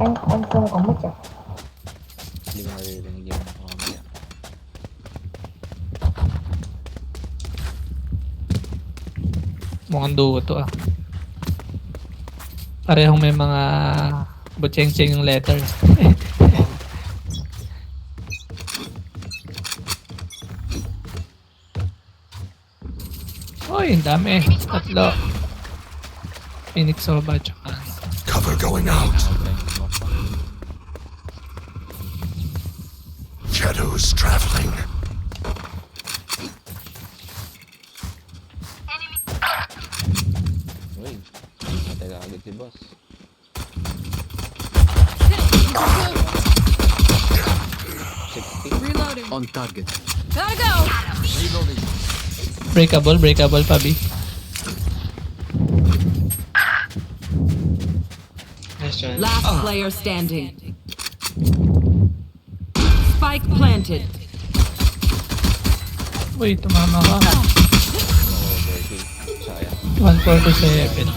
Anh không có mic à? Hindi ko naririnig yung mamaya. Mukhang duo to ah. Parehong may mga butcheng-cheng yung letters. Uy, ang dami. Tatlo. Phoenix Soba tsaka ano. Cover going out. Shadows traveling. Uy, matay ka agad si boss. Reloading. On target. Gotta go. Reloading. Breakable pa, B. Nice try. Last player standing. Spike planted. Uy, tumama ka. Overkill. Sayang. 147.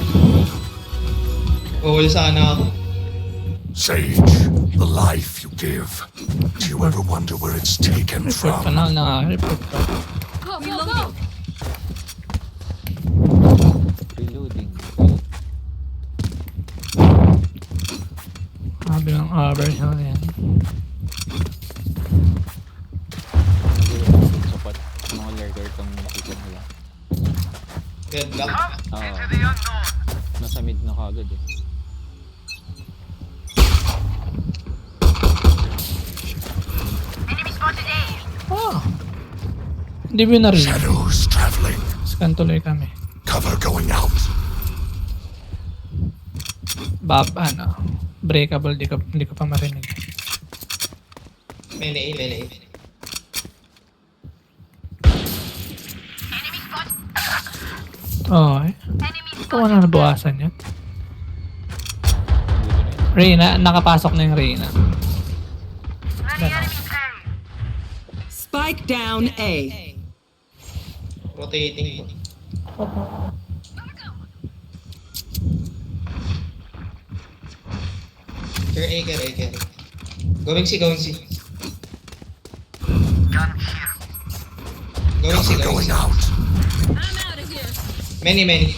Uhul sana ako. Sage, the life you give. Do you ever wonder where it's taken Report pa from? na. Naka-report pa. Go, go, go. Reloading. Sabi ng overhill yan. Support. Mga lurker tong nakikita nila. Good luck. Nasa mid na kagad eh. Oh. Hindi mo narinig. Shadows traveling. Scan tuloy kami. Cover going out. Ano. Breakable, di ko pa marinig. Many A. Oo eh. Ito na nabawasan yan. Reyna, nakapasok na yung Reyna. Spike down A. Rotating. Care. Going C. Going C. Cover going out. I'm out of here. Many.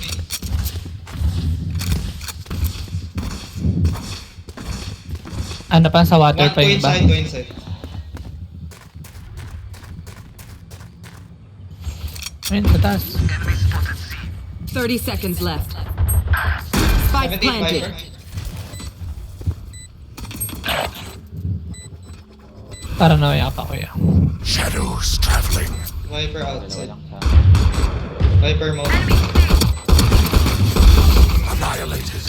Ano pa sa water One, pa yung iba? go inside. 'Ayun, tatas. 30 seconds left. Spike 17 planted. Viper. Paranoia pa kuya. Shadows traveling. Viper Dalawa outside. lang sa Viper mode. Annihilated.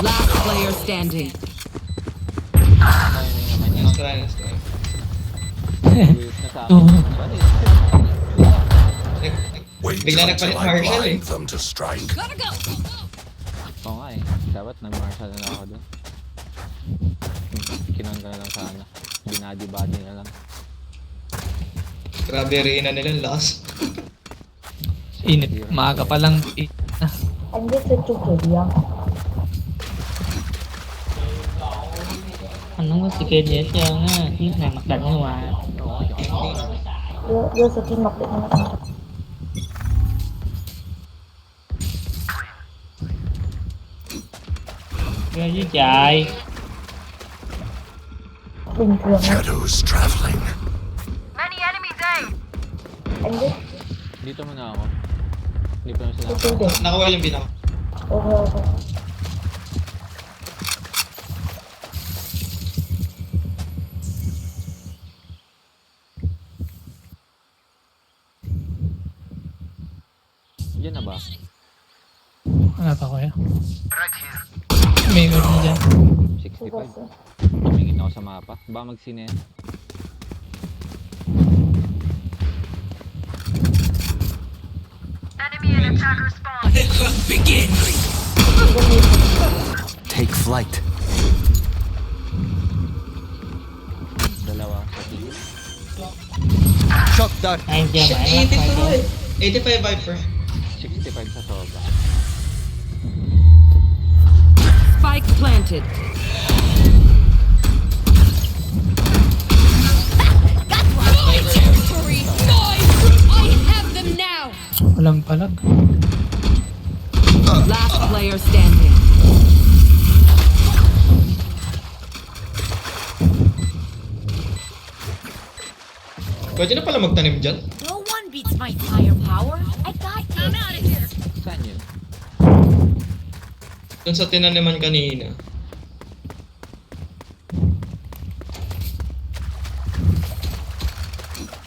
Last player standing. Nice try. Wait na sa akin. Oo. Wait Bigla until nagpalit I Marshall blind them to strike. Gotta go. Oo nga eh. Dapat nag-marshal na lang ako dun. Kinon ka na lang sana. Binadi-body na lang. Grabe Reyna nilang lakas. Init. Maaga pa lang. Anh biết chơi chung kiểu gì không? Anh không có skin gì hết trơn á, cái này mặc định thôi mà. Đưa skin mặc định cho anh. Ghê với trời. Bình thường á. Shadows traveling. Anh biết Dito muna ako. Hindi pa naman sila chơi chung để. Nakuha yung binako. Okay. Diyan na ba? Ano pa kuya? May gano'n na dyan. 65. Tumingin ako sa mapa. Ba magsine yan? Take flight. Dalawa sa tigil. Shock dart. Anh chưa mãi lắm, 85 Viper. 65 sa soba. Spike planted. Walang palag. Last player standing. Pwede na pala magtanim dyan. No one beats my firepower. I got this. I'm out of here. Saan yun? Dun sa tinaniman kanina.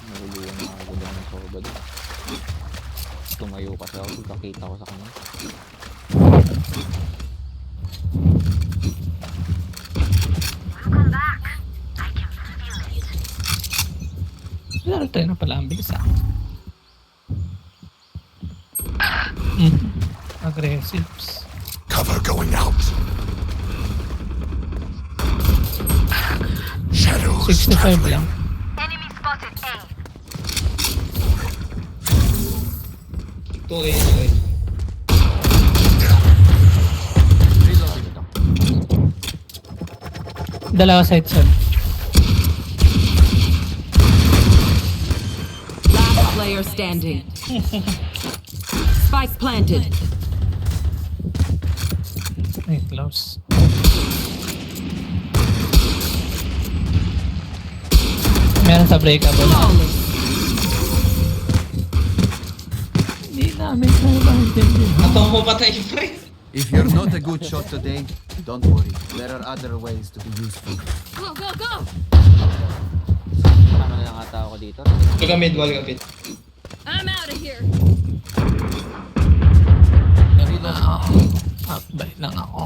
Nahuluan na ako doon ng soba doon. Tumayo kasi ako, pagkakita ko sa kanya. Laro tayo na pala. Ang bilis ah. Aggressives. Cover going out. Shadows 65 traveling. lang. Okay, okay. Dalawa side son. Last player standing. Spike planted. Ay, close. Meron sa breakable. Flawless. Hindi namin kaya maintindihan. Ato ko patay, pre. If you're not a good shot today, don't worry. There are other ways to be useful. Go, go, go. Tama na lang ata ako dito. Wal ka mid, wal ka mid. I'm out of here. Upbay lang ako.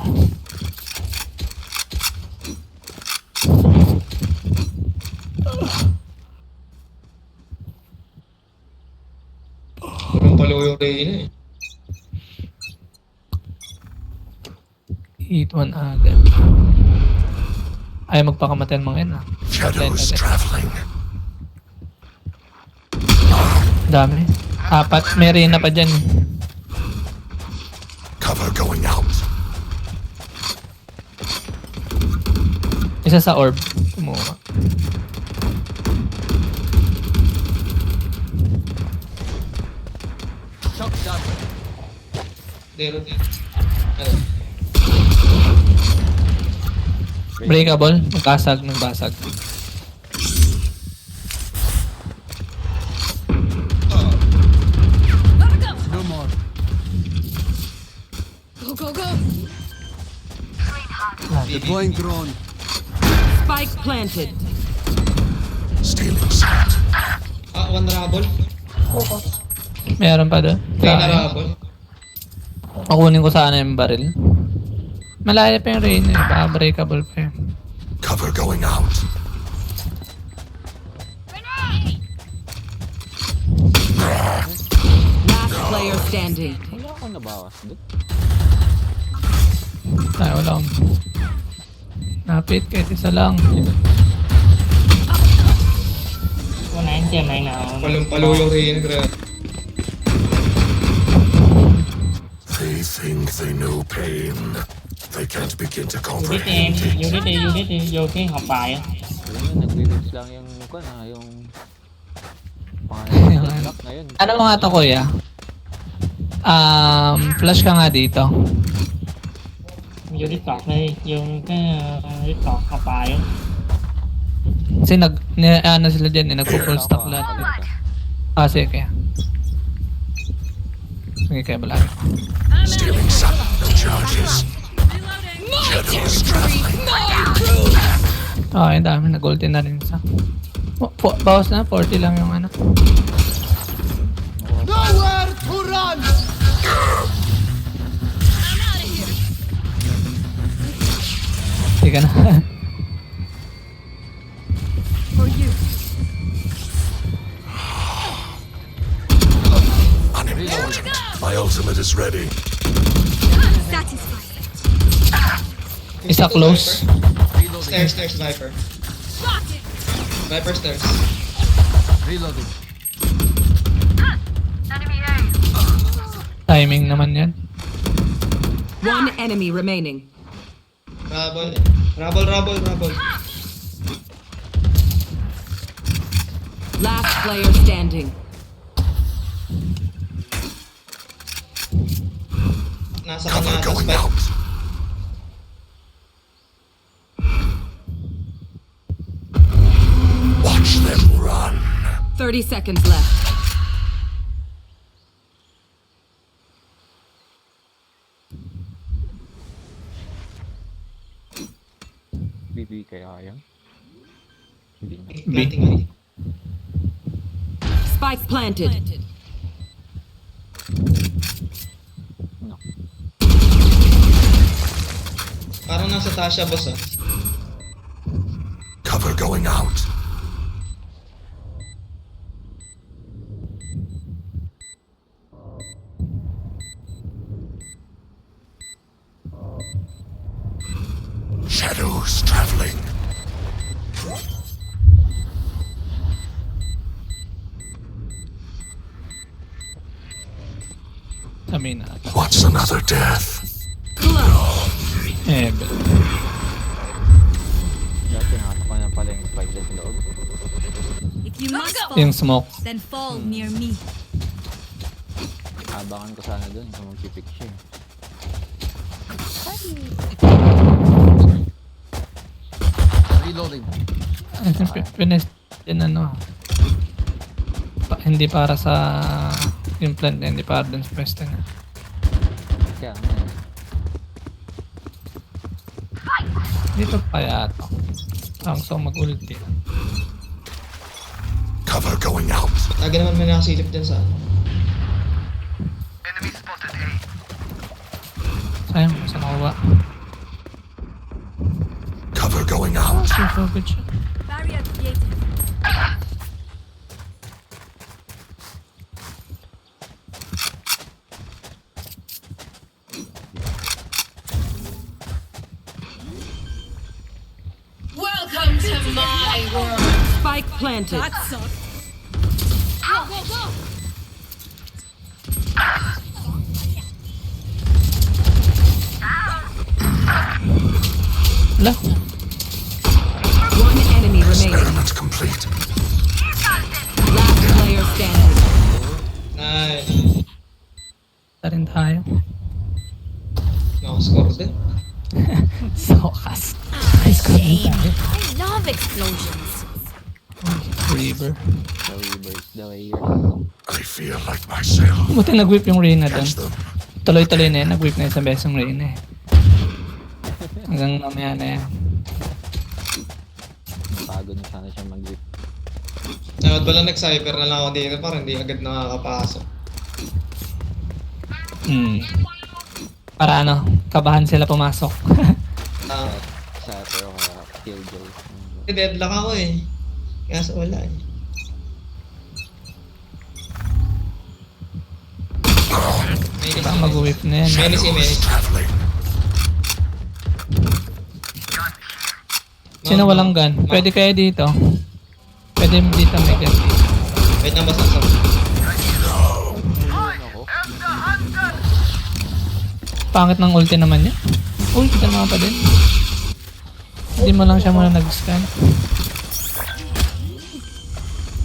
Parang palo yung Reyna eh. Hit one agad. Ayaw magpakamatay ng mga yan ah. Shadows Agad. traveling. Dami. Apat. May Reyna pa dyan. Cover going out. Isa sa orb. Kumuha. Shock down. Dero, dero. Ano? Breakable. Magkasag ng basag. No more. Go, go, go. Deploying drone. Spike planted. Stealing sight. Ah, one rabble. Focus. Meron pa doon. Reyna rabble. Makunin ko sana yung baril. Malaya pa yung Reyna. Baka breakable pa yun. Cover going out. Last player standing. Wala akong nabawas doon. Ay, wala akong... Napit kahit isa lang. วันนั้นเจอไหนหนาว Palong palo yung Reyna, grabe. They think they know pain. They can't begin to อยู่ที่เจม comprehend อยู่ it. ที่เจอยู่ที่เจอยู่ที่เขาไป Alam mo, nag-release lang yung kwan ah, yung pangalan ng lock ngayon. Ano mga to kuya? Flash ka nga dito. อยู่ที่เกาะเลยอยู่ที่เกาะเขาไป Kasi ano sila dyan eh, nagpo-full stock lahat. Ah, sige kaya. Sige kaya bala. Stealing sight. No charges. Shadows traveling. Ah, yung dami. Nag-ulti na rin isa. Bawas na, 40 lang yung ano. Nowhere to run! Sige ka na. Unimportant. My ultimate is ready. Isa close. Stairs, stairs, sniper. Sniper stairs. Reloading. Timing naman yan. One enemy remaining. Rabble. Rabble. Last player standing. Nasa Cover kanya ata going spike. out. Watch them run. 30 seconds left. BB kaya yan? Hindi na. Planting ulit. Spike planted. No. Parang nasa Tasha boss ah. Cover going out. Shadows traveling. Sa main na. What's another death? Eh, but Dati nakata ko na pala yung spike dyan sa loob. If you must fall, yung smoke. then fall near me. Abangan ko sana dun kung mag-pick siya. Reloading. Pinis din ano. Hindi para sa yung plant na, hindi para dun sa pwesto na. Kaya ano, Dito pa yata. Ang gusto kong mag-ulti. Cover going out. Lagi naman may nakasilip dyan sa ano. Sayang, sa nakuha. Cover going out. So good siya. Barrier created. Welcome to my world. Spike planted. Go, go, go. Wala. One enemy remaining. Experiment complete. Last player standing. Nice. Ito rin tayo. Nakascore din. Sokas. Shame. I love explosions. River. the Weaver is the way I feel like myself. Buti nag-whip yung Reyna doon. Catch them. Tuloy-tuloy na yan. Nag-whip na isang beses yung Reyna eh. Hanggang mamaya na yan. Pagod na sana siya mag-whip. Dapat pala nag-cyber na lang ako dito para hindi agad nakakapasok. Para ano, kabahan sila pumasok. Ah, Shatter o kaya Killjoy. deadlock ako eh. Kaya sa wala eh. Menace, Baka mag-whip na yan. Menace, Menace. Traveling. Sino walang gun? Pwede kaya dito? Pwede dito may gun. Wait lang, basta sa... Pangit ng ulti naman niya. Uy, kita naman pa din. Hindi mo lang siya muna nag-scan.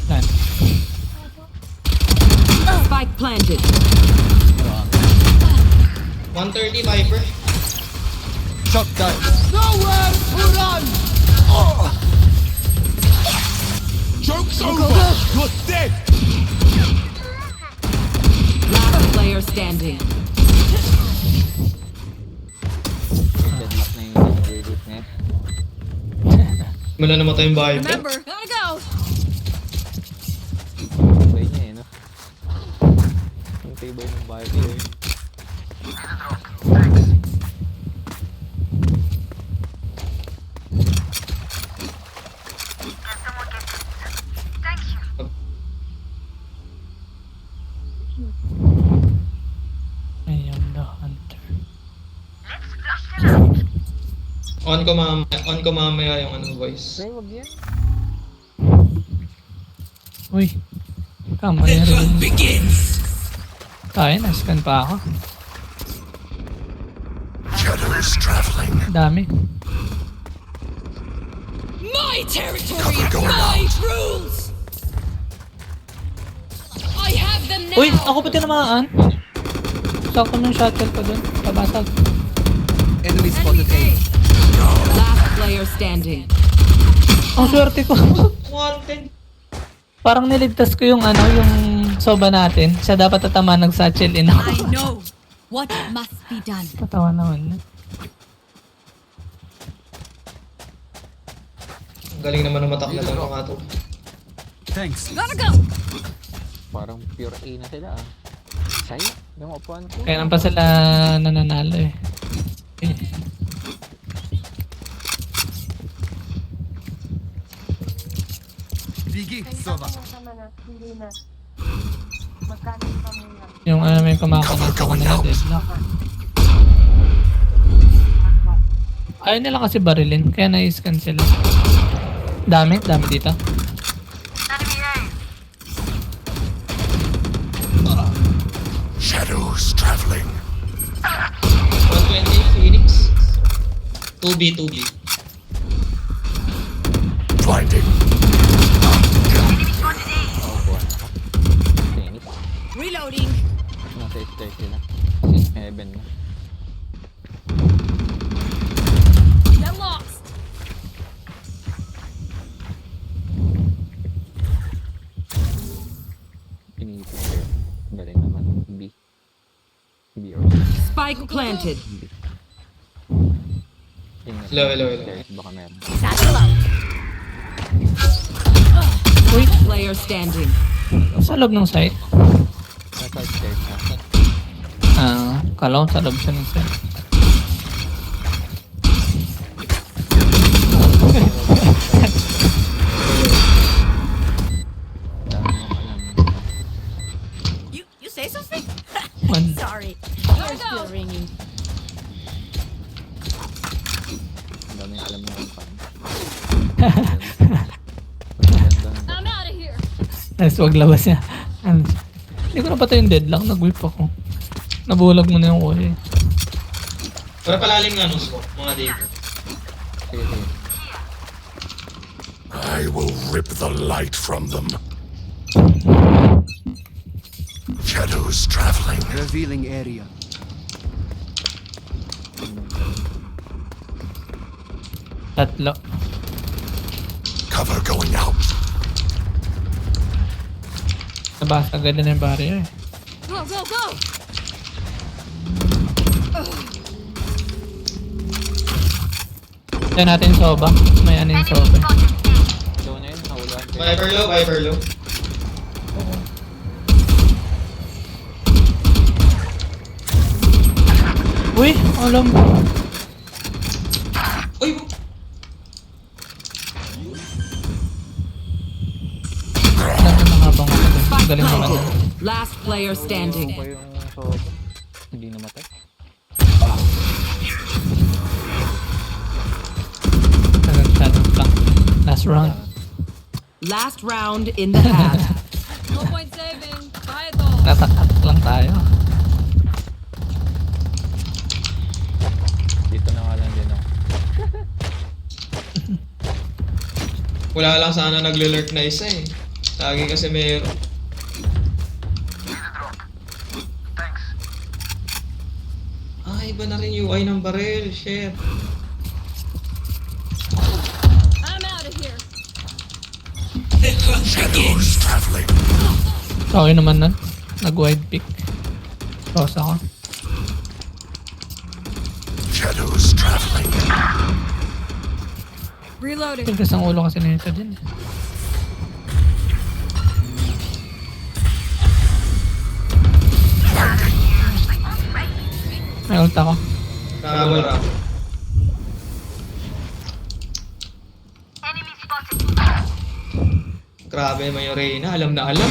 Yan. Spike planted. 130 Viper. Shotgun. Joke's over. You're dead. Last player standing. Deadlock na yung Weaver niya. Mula namatay yung Viper. Remember, gotta go. Tibay niya eh, no? Yung tibay ng Viper eh. Ayun, the hunter. On ko mamaya yung ano voice. Ay, wag yan. Uy. Kamay na rin. Tayo, na-scan pa ako. Shadows traveling. Dami. My territory, Cover going out. rules. I have them now. Uy, ako pa tinamaan. Sakto ng shuttle ko dun. Pabasag. Enemy spotted A. Last player standing. Ang swerte ko. Wanted. Parang niligtas ko yung yung soba natin. Siya dapat tatama nag-satchel in ako. I know what must be done. Patawa naman. Ang galing naman ng matak na ito mga to. Thanks. Gotta go. Parang pure A na sila ah. Say, yung upuan ko. Kaya nang pa sila nananalo eh. Biggie, Sova. Hindi na. Magkano pa muna? Yung may kumakanat ako Going nila out. deadlock. Ayaw nila kasi barilin, kaya na-scan sila. Dami dito. Shadows traveling. 120 Phoenix. 2B. Blinding. Upuan ako. Phoenix. Reloading. Nasa stairs sila. Kasi heaven na. Get lost. Pinipicture. Galing naman. B. B or C. Spike planted. Tingnan Hello. stairs, baka meron. Satchel out. Player standing. Sa loob ng site. Nasa stairs na. Kala ko sa loob siya ng site. Dami mong alam. You say something? Man, Sorry. You're still ringing. Ang daming alam mo ng fan. I'm out of here. nice, wag labas niya. Hindi ko napatay yung deadlock, nag-whip ako. Nabulag mo na yung kulay. Pero palalim nga nung smoke, mga dito. Sige. I will rip the light from them. Shadows traveling. Revealing area. Tatlo. Cover going out. Nabasa agad na yung barrier eh. Go, go, go. Kaya natin yung soba. May ano yung soba. So na yun, nahulaan ko. Viper low. Uy, alam. Uy! Nakabang ako dun. Spike Galing naman. planted. Last player standing. Ko yung soba. Hindi namatay. Shadow lang. Last round. Last round in the half. No point saving. Buy it all. Natak lang tayo. Dito na nga lang din ako. Wala lang sana nagle-lurk na isa eh. Lagi kasi mayroon. Iba na rin UI ng barrel. Shit. I'm out of here. Shadows traveling. Okay naman nun. Nag-wide pick. Toss ako. Shadows traveling. Reloading. Tigas ang ulo kasi nito din eh. May ult ako. Nakawala. Grabe, may Reyna. Alam na alam.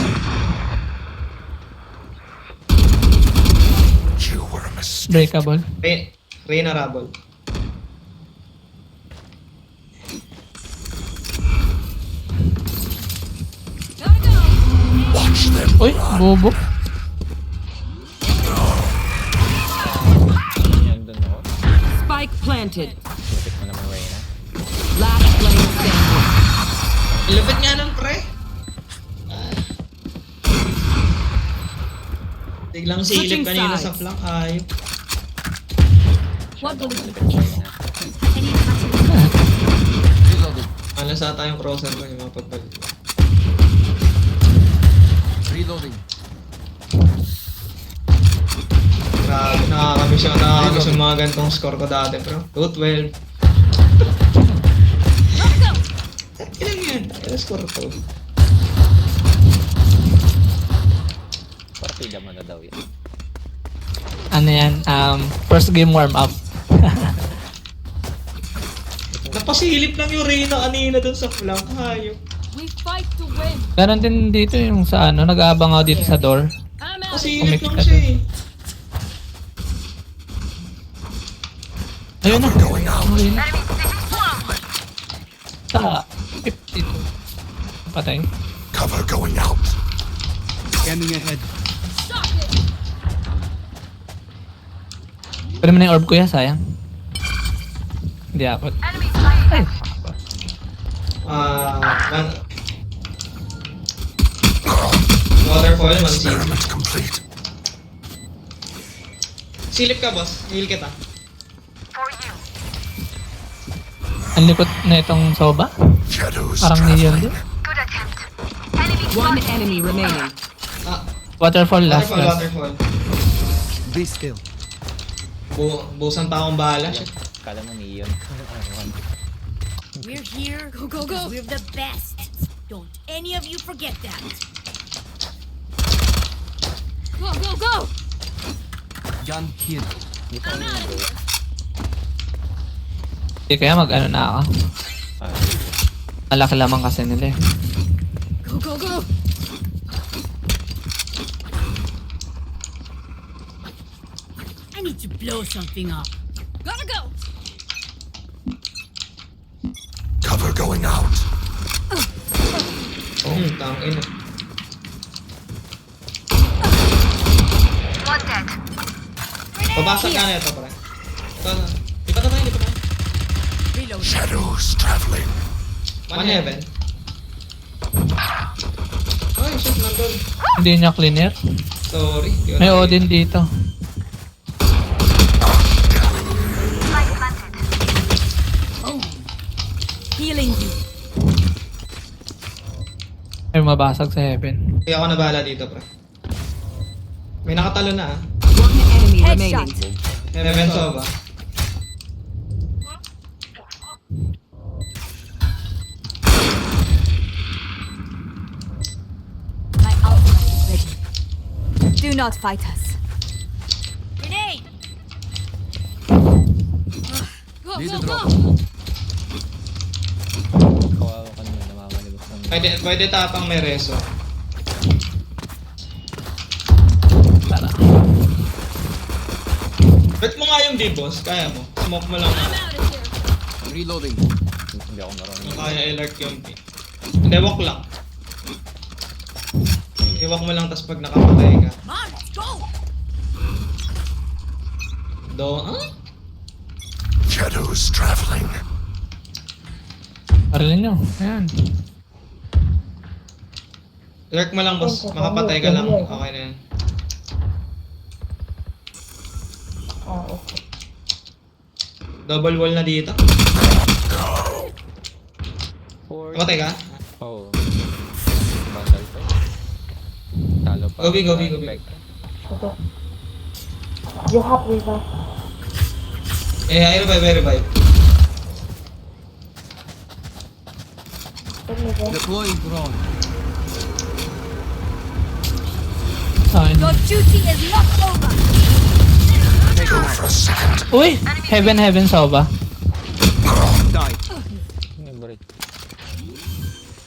You were a mistake. Breakable. Reyna Rabble. Watch them Uy, run. bobo. Yan doon ako. Spike planted. Lupit mo naman, Reyna. Last player standing. Lupit nga nun, pre. Biglang silip Switching kanina sa sides. flank. Ayop. What will Lupit mo, Reyna. I need to Reloading. Malas ata yung crosser ko yung mga pagbalik. Reloading. Grabe, nakakamiss yung mga gantong score ko dati, bro. 2-12. Ilan yan? Ilan score ko? Partida mo na daw yan. Ano yan? First game warm up. Napasilip lang yung Reyna kanina dun sa flank. Hayop. We fight to win. Ganon din dito yung sa ano, nag-aabang ako dito sa door. I'm out. Napasilip lang Umikot siya eh. Ayun na. Going out. Ayun na. Sa 52. Patay. Cover going out. Scanning ahead. Pwede mo na yung orb kuya, sayang. Hindi apat. Ay. Waterfall, man silip. Experiment complete. Silip ka, boss. Heal kita. Ang likot na itong soba. Shadows Parang neon din. traveling. One enemy remaining. Ah, Waterfall last. waterfall. Be still. Busan pa akong bahala siya. Kala mo neon. We're here. Go, go, go. We're the best. Don't any of you forget that. Go, go, go. Gun here. Hindi pa ano bro. Hindi kaya mag-ano na ako. Ah, Malaki lamang kasi nila eh. Go, go, go. I need to blow something up. Gotta go. Cover going out. Tangin. Babasag ka na ito, pre. Di pa tayo, di pa tayo. Shadows traveling. One heaven. Ay, shit, nandun. Hindi niya cleaner. Sorry. di ko May nakita. Odin dito. Healing you. May mabasag sa heaven. Hindi ako nabahala dito, pre. May nakatalo na ah. One enemy remaining. Heaven Sova. My ultimate is ready. Do not fight us. Grenade. Go, Need go, a drop. go. kawawa ka naman, namamanibos ng... Pwede tapang may reso. Tara. Bet mo nga yung D-boss, kaya mo. Smoke mo lang. I'm out of here. Reloading. Hindi ako marunong. Kaya i-lurk yung P. Hindi, walk lang. I-walk mo lang, tas pag nakapatay ka. Come on, let's go. Shadows traveling. Parilin nyo. Ayan. Lurk mo lang, boss. Makapatay ka lang. Okay na yan. Double wall na dito. Kapatay ka? Oo. Bandal pa. Talo pa. Gobi, gobi, gobi. I revive. Deploying drone. Saan? Your duty is not over. Go for a second. Uy! Heaven soba. Die. May break.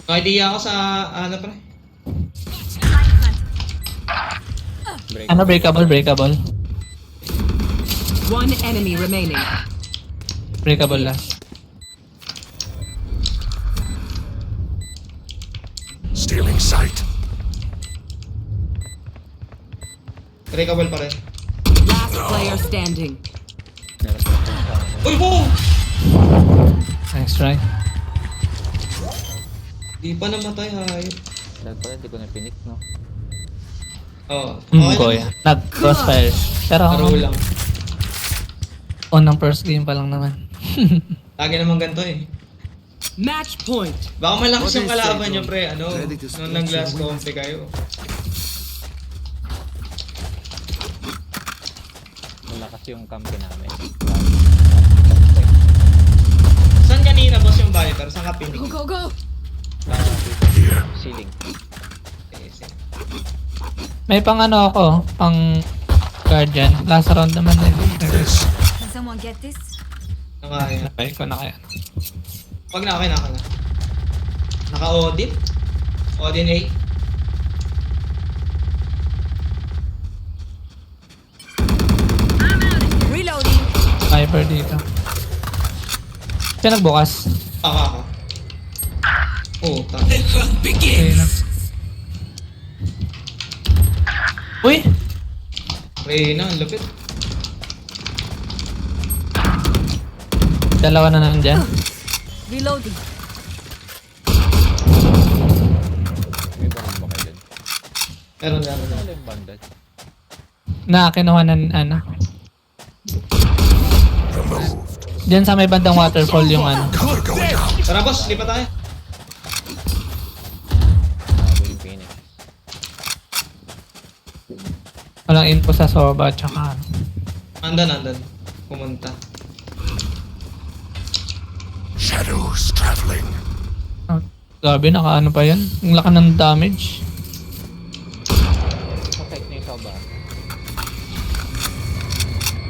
May idea ako sa ano pre? Break. Ano breakable? One enemy remaining. Breakable last. Stealing sight. Breakable pa rin. Last player standing. Meron pa sa Uy, wow! Nice try. Di pa namatay, hayop. Dahil pala, hindi ko na pinik, no? Oo. Kuya. Nag-crossfire. Pero Laro lang. unang first game pa lang naman. Lagi naman ganito eh. Match point. Baka malakas yung What is kalaban it, nyo, pre. Ano? Ready to Nung split nag-last your compe kayo. Malakas yung kampi namin. Saan kanina, boss, yung Viper? Saan ka pinik? Go, go, go! Ceiling. May pang ano ako, pang guardian. Last round naman din. Can someone get this? Nakaya. Napay ko na kaya. Pag na, okay na. Naka-Odin? Odin A? Reloading. Viper dito. Siya nagbukas. Ako. Oh, tama. Okay lang. Uy! Reyna, ang lupit. Dalawa na nandyan. Reloading. May baril ba kayo dun? Meron. Ano yung bandal? Nakakinuha ng ano. Removed. Diyan sa may bandang waterfall yung ano. Cover going out. Tara, boss, lipat tayo. Bago yung Phoenix. Walang info sa soba tsaka ano. Andan. Pumunta. Shadows traveling. Oh, grabe, naka ano pa yan. Ang laki ng damage. Protect niyo yung soba.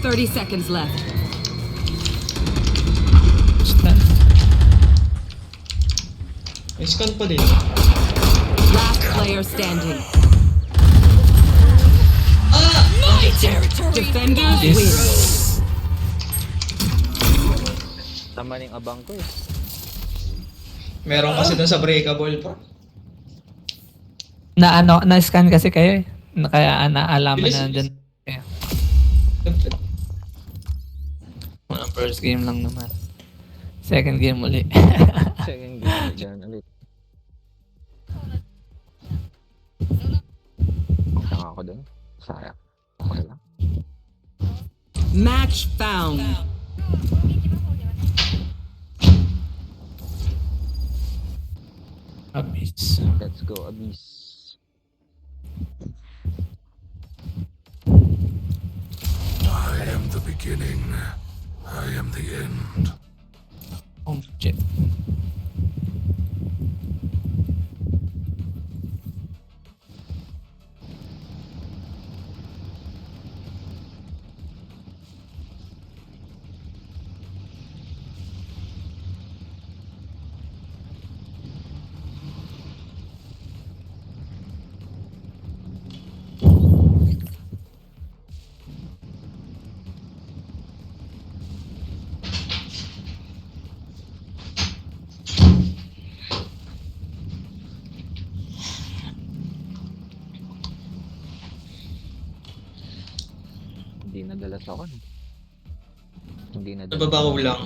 30 seconds left. Stun. May scan pa din. Last player standing. Defenders win. Yes. Tama na yung abang ko eh. Meron kasi dun sa breakable pa. Na ano, na-scan kasi kayo eh. Kaya naalaman Bilis, na bilis. dyan. Kaya, unang first game lang naman. Second game uli. Second game dyan ulit. Saan ako dun? Sayang. Okay lang. Match found. Abyss. Let's go, Abyss. I am the beginning. I am the end. Oh, shit. Hindi nadalas ako. No? Hindi nadalas. Nababaw lang.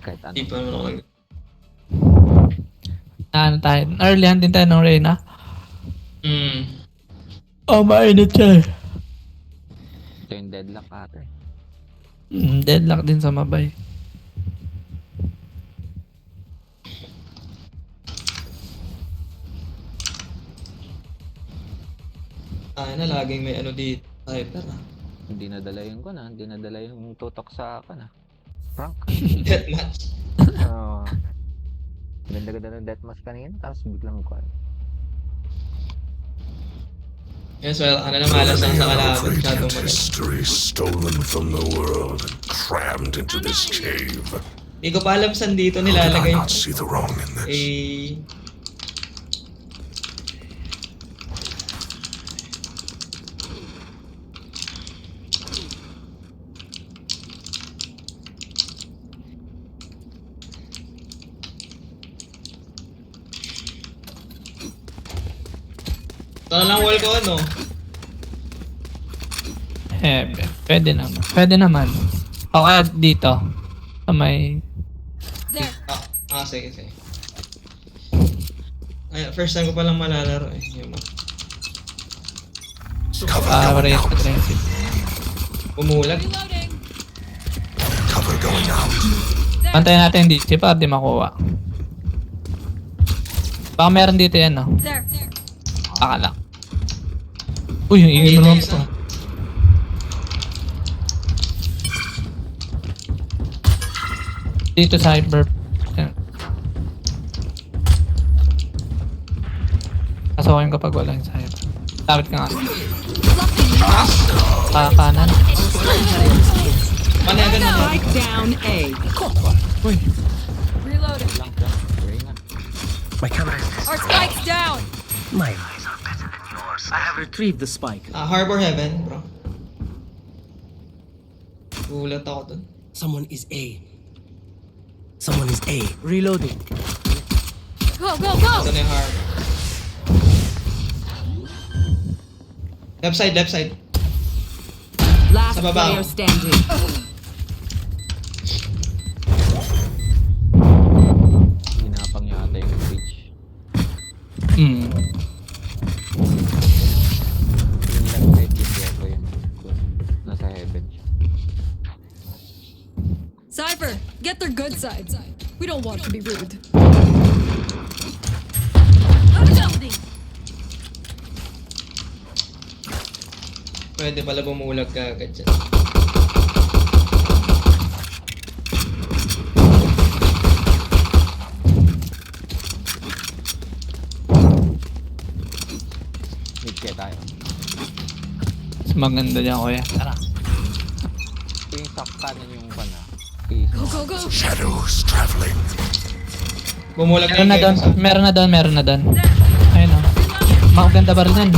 Kahit ano. Hindi pa naman ako nag... Ano tayo? Earlyan din tayo ng Reyna. Oh, mainit siya. Ito yung deadlock ate. Deadlock din sa Mabay. Tayo na, laging may ano dito. Viper ah. Hindi nadala yung ko na. Hindi nadala yung tutok sa akin ah. Frank. Deathmatch. Oo. Ganda-ganda ng deathmatch kanina. Tapos biglang ko. Yes, well, ano na malas lang sa kalaban. Masyadong Radiant malas. history stolen from the world and crammed into this cave. Hindi ko pa alam saan dito How did I nilalagay. not see the wrong in this? Eh... Ito na lang wall ko ano. Pwede naman. Pwede naman. Okay, dito. Sa may... There. Sige. Ay, first time ko palang malalaro eh. Yung Cover going Rate out. aggressive. umulag. Reloading. Cover going out. Pantayin natin yung DC para di makuha. Baka meron dito yan, no? There. Akala. Uy, yung ingay mo naman Isa. to. Dito cyber. Yan. Pasokin kapag wala yung cyber. Tapit ka nga. Kanan. Panagan na. Spike down A. Reloading. Lang ka. Reyna. Our spike's down. Harbor Heaven, bro. Gulat ako dun. Someone is A. Someone is A. Reloading. Go, go, go. Ito na yung harbor. Left side. Last Sa baba. player standing. Ginapang yata yung bridge. Hmm. Yung left side yung Diego yun. Nasa heaven siya. Cypher, get their good side. We don't want to be rude. Pwede pala bumulag ka agad dyan. Mid kaya tayo. Mas maganda dyan, kuya. Tara. Yung sakkanan yung pana. Go, go, go. Shadows traveling. Bumulag Meron na doon. Meron na doon. Ayun, oh. Maganda ba rin yan?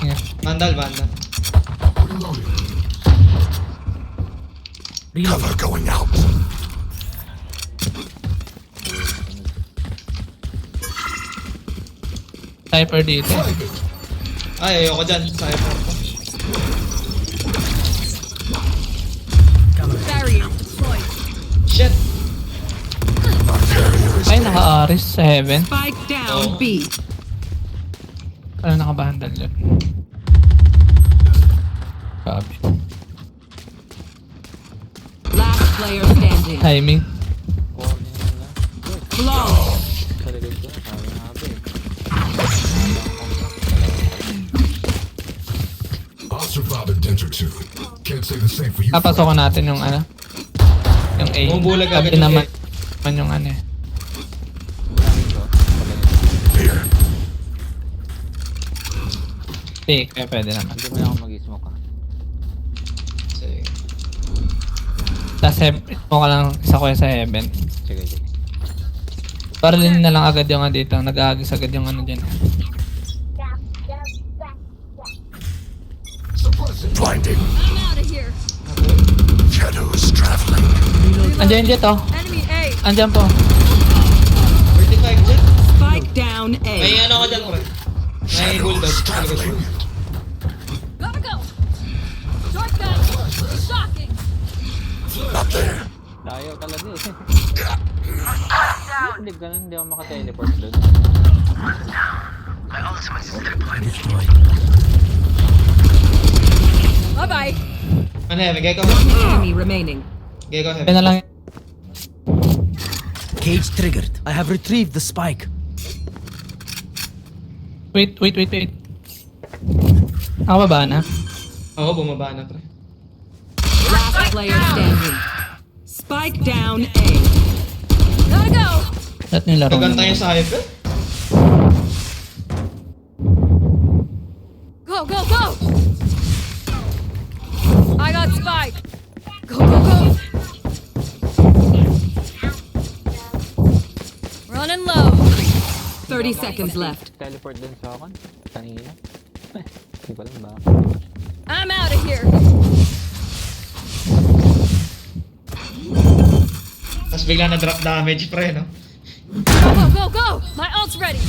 Yeah. Vandal. Cover going out. Cypher dito. Ay, ayoko dyan. Cypher. Barrier deployed. Shit! Ay, naka-Aris sa heaven. Spike Oh. down B. Ano naka-bandal yun? Grabe. Last player standing. Timing. Warning na. Long. Sa likod ko na. Sabi nga ba eh. I'll survive a dent or two. Can't say the same for you. Papasokan natin yung ano. Yung A. Bumubulag agad Sabi yung naman. A. Naman yung ano eh. Maraming ko. Here. Eh, kaya pwede naman. Hindi mo na ako mag-smoke ah. Sige. Tapos mo ka lang isa ko sa heaven. Sige. Paralin na lang agad yung ano dito. Nag-aagis agad yung ano dyan. Blinding. I'm out of here. Shadows traveling. Andiyan dyan to. Enemy A. Andiyan po. 35 dyan. Spike down May A. ano ka dyan, pre. May bulldog. Shadows traveling. Gotta go. Shotgun. Shocking. Not there. Tayo talaga eh. Hindi ganun, hindi ako maka-teleport doon. Bye bye. Ano heaven? Gecko One heaven. enemy remaining. Gecko Kaya heaven. na lang. Cage triggered. I have retrieved the spike. Wait. Ako ba na? Oo, bumaba na, pre. Last player standing. Spike down A. Gotta go. Lahat nila laro Gaganta na. yung sa hyper. Go, go, go. I got spike. Go, go, go. Running low. 30 seconds left. Teleport din sa akin. Kanina. Hindi ko lang ba? I'm out of here. Tapos bigla na drop damage, pre, no? Go, go, go, go. My ult's ready.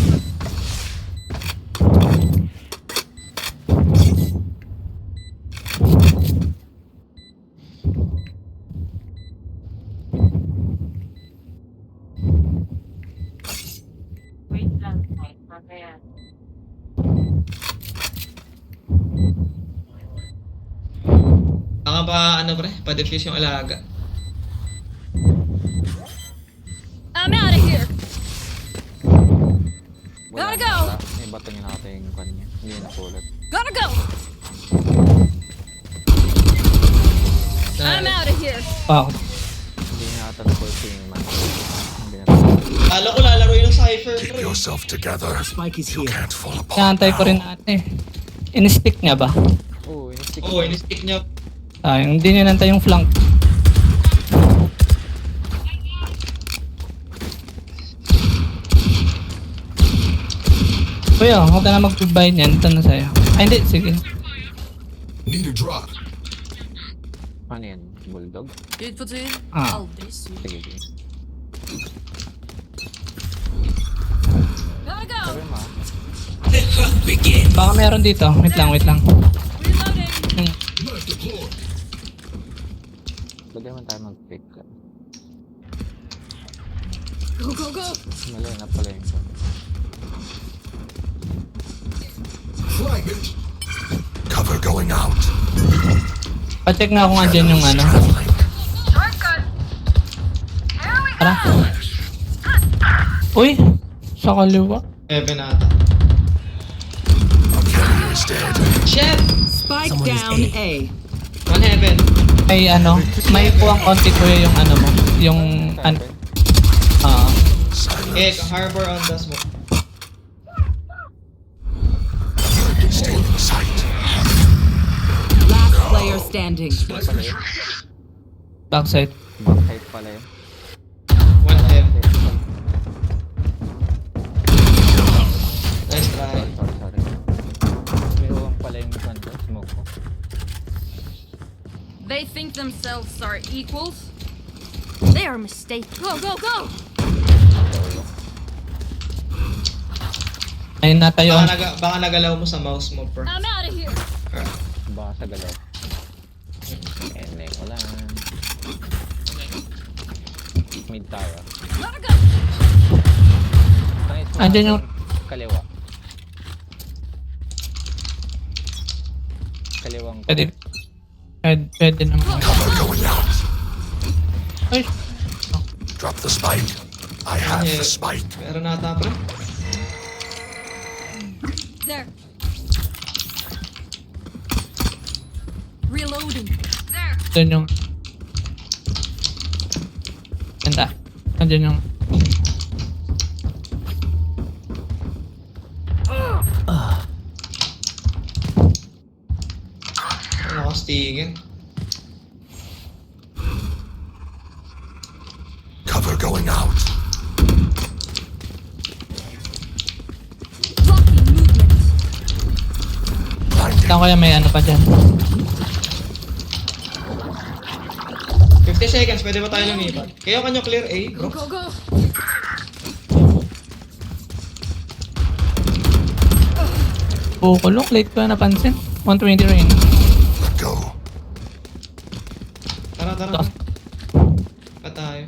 Baka pa, ano pre, pa-defuse yung alaga. I'm out of here. Wala Gotta go. na pala. May bato niya nakata yung kanya. Hindi na pulot. Gotta go. I'm out of here. Wow. Hindi niya nakata na pulot yung man. Hindi na Kala ko lalaro yung Cypher Keep pre. yourself together. Spike is You here. can't fall apart. Naantay ko rin ate. In-stick niya ba? Oo, in-stick Oo, in-stick niya. Hindi niya nantay yung flank. Kuya, huwag ka na mag-goodbye niyan. Ito na sa'yo. Ay, hindi. Sige. Need a drop. Ano yan? Bulldog? Ah. Sige, sige. Gotta go. Sabi mo Baka meron dito. Wait lang, wait lang. Reloading. Yung, pwede naman tayo mag-pick. Go, go, go. Mali na pala yung shot. Cover going out. pa-check nga kung andyan yung ano. Tara. Uy! Sa kaliwa. Heaven ata. Carrier is dead. Shit! Spike Someone is down A. One heaven. May ano, may puwang konti ko yung ano mo. Yung, Egg, harbor on the smoke. Stay in sight. Last player standing. backside. Backside pala yun. One heaven. Nice try. Sorry. May uwang pala yung banda. Smoke ko. They think themselves are equals. They are mistaken. Go, go, go. Ayun natayo. Baka nagalaw mo sa mouse mo, bro. I'm out of here. Baka sa galaw. Wala. Mid tayo. Gotta go. Andyan yung... Kaliwa. Kaliwang. Pwede naman. Cover going out. Ay! Drop the spike. I have the spike. Meron nata, bro. There. Reloading. There. Andyan yung... Ganda. Andyan yung... Nakastigin. Cover going out. Blocking movement. Blinding. Saan kaya may ano pa dyan? 50 seconds, pwede ba tayo lumipat? Kayo kanyo clear A, bro? Go, go. Kukulong. Late ko na napansin. 120 rin. Let go. Tara, tara. Pa tayo.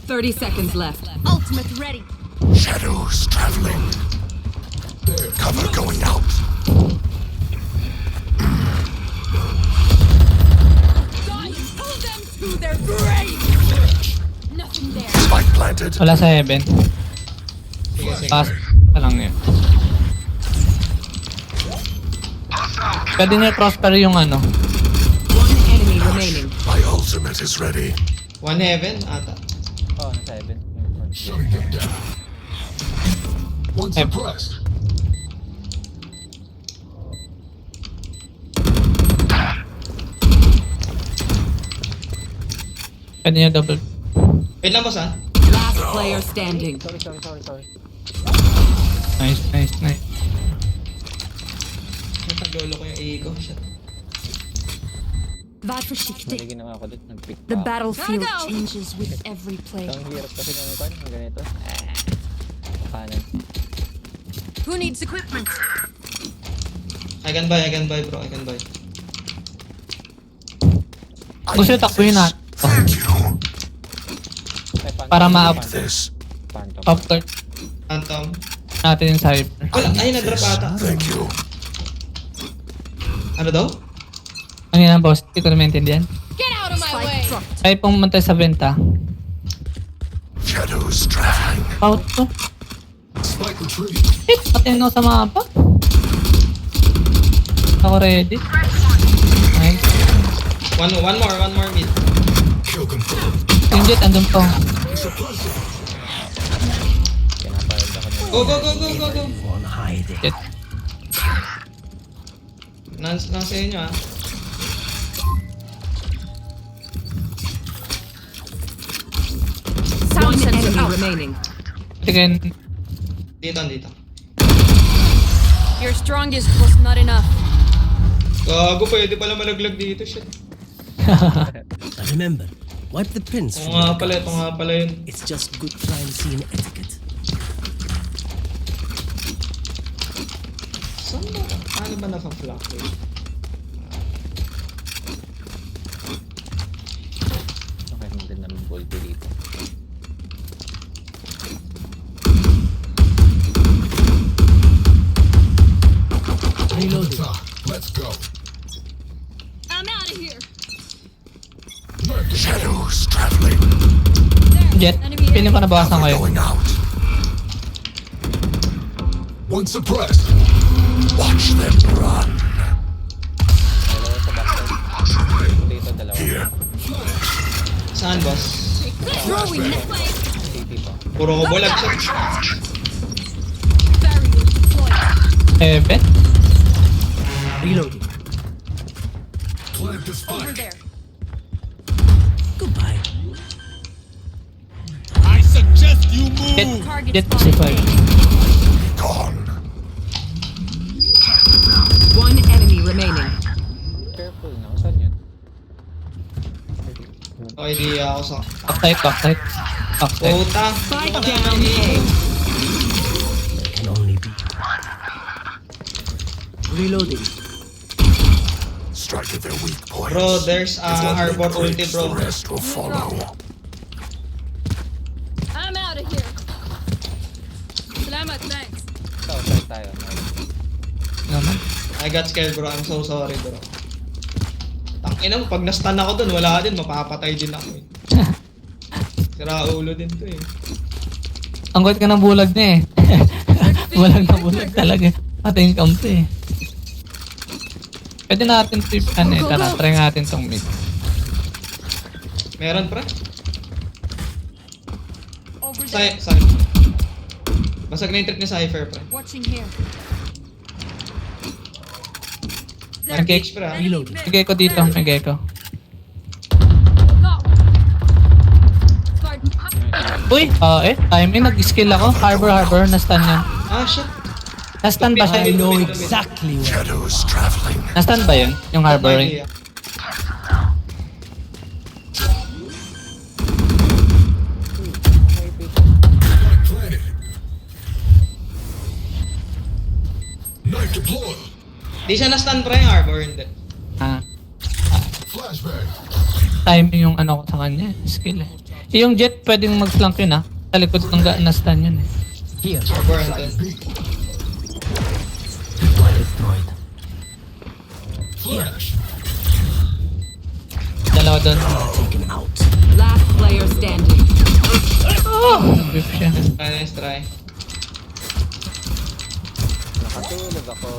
Thirty seconds left. Ultimate ready. Shadows traveling. Cover going out. Pull them to their grave. Nothing there. Spike planted. Wala sa heaven. Sige, sige. Taas pa lang yun. Pwede niya prosper yung ano. One enemy remaining. My ultimate is ready. One heaven ata. Oh, nasa 7. Once Yep. suppressed. Pwede niya double. Wait lang, boss, ah. Last player standing. Sorry. Nice. Nataglolo ko yung A ko. Shit. May Försiktigt. ginawa ko dito. Nag-pick The pa ako. battlefield changes with every play. Ang hirap kasi ng ito. Ang ganito. Kanan. Who needs equipment? I can buy, bro. I can buy. Gusto yung takbuhin natin. Thank you. Para ma-up This. Phantom. court Phantom. natin yung cyber. Wala, ay, na-drop ata. Thank you. Ano daw? Ang ina, boss. Hindi ko na maintindihan. Spike dropped. Ay, pumunta sa benta. Shadows traveling. Out to. Spike retrieved. Patin ako sa mapa. Ako ready. Nice. One more mid. Kill confirmed. Yung jet, andun to. Kinapayad ako niya. Go. One hide. Jet. Nasa inyo ah. One Sound sensor enemy out. remaining. Again, Dito. Your strongest was not enough. Gago, pwede pala malaglag dito. Shit. Now remember, wipe the prints Ito from your nga cards. pala yun. It's just good crime scene etiquette. Saan ba? Paano ba naka-flock eh? Okay, hindi na ng ball ko dito. Reloading. Let's go. I'm out of here. Shadows traveling. jet. Piling ko nabawasan ko yun. Going out. One suppressed. Watch them run. Dalawa sa backside. Dito, dalawa. Here. Saan, boss? Throwing net. City pa. Puro ko bulag siya. Barrier deployed. Heaven. Reloading. Plant the spike. Over there. Goodbye. Jet. Target Jet spotted. 65. Gone. One enemy remaining. Careful na. Saan yun? Okay, di ako sa... Backside. Backside. Puta. Spike Ano down naman A. eh? Can only be one. Reloading. Strike at their weak points. Bro, there's If one harbor link ulti, breaks, bro. The rest will follow. I'm out of here. Salamat, thanks. Outside tayo. Naman. I got scared, bro. I'm so sorry, bro. Tangina mo, pag na-stun ako dun, wala din, mapapatay din ako eh. Sira ulo din to eh. Ang kulit ka ng bulag niya eh. Bulag na bulag talaga. Pati yung kampo eh. Pwede natin trip ano eh. Tara, try natin tong mid. Meron, pre? Over there. Sorry. Basag na yung trip ni Cypher, pre. Watching here. May Engage, pre. ah. Reloading. May gecko dito. May gecko. Go. Start. Uy! Timing. Nag-skill ako. Harbor. Na-stun yan. Ah, shit. Na-stun ba siya? I know exactly where. Shadows traveling. Na-stun ba yun? Yung harboring? Idea. Planted. Knife deployed. Di siya na-stun, pre, yung harbor, hindi. Ah. Flashbang. Timing yung ano ko sa kanya. Skill eh. Yung jet pwedeng mag-flank yun ah. Sa likod ng na-stun yun eh. Here. Harbor, hindi. Destroyed. Flash. Dalawa doon. Taken out. Last player standing. Nag-whip siya. Nice try. Nakatulog ako.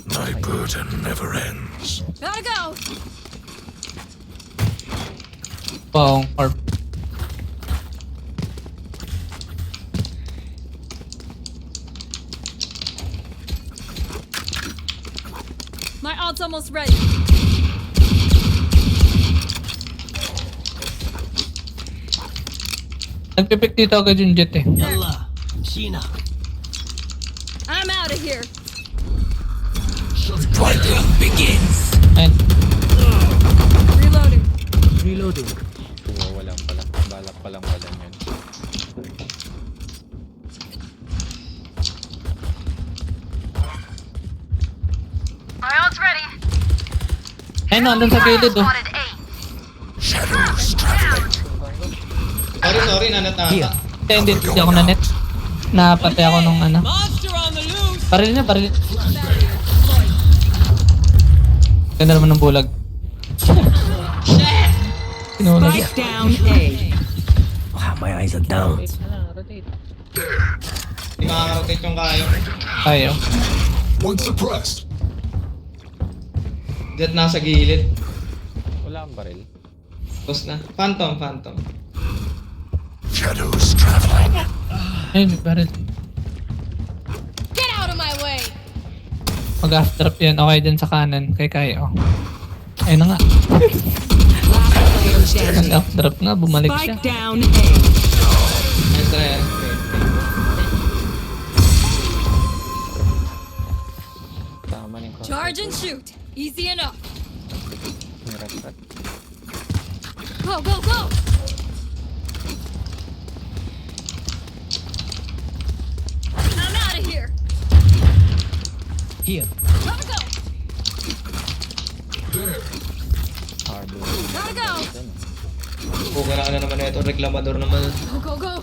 My burden never ends. Gotta go. Wow. Or My ult's almost ready. nagpipick dito agad yung jet eh. Yalla. Sheena. I'm out of here. Fighting begins. Ayun. Reloading. Reloading. Walang pala. Balak palang wala yun. Ayun, andun sa gilid oh. Shadows traveling. Sorry, nanat Here. ata. Hindi ako na net. Napatay ako nung ano. Baril niya, baril. Ganda naman ng bulag. Sinulag. Spike down A. Wow, my eyes are down. Rotate na lang, rotate. Hindi makaka-rotate yung kayo. Ayaw. One suppressed. Jet nasa gilid. Wala kang baril. Tapos na. Phantom. Shadows traveling. Ayun, may baril. Get out of my way! Mag-after yan. Okay dyan sa kanan. Kay Kayo. Ayun na nga. Last player standing. Nag-after nga. Bumalik siya. Spike down A. Nice try. Tama na yung cross. Charge and shoot! Easy enough! May rat-rat. Go, go, go! I'm out of here! Here. Gotta go! Hard. Gotta go! Bukara na naman ito. Reklamador naman. Go, go, go!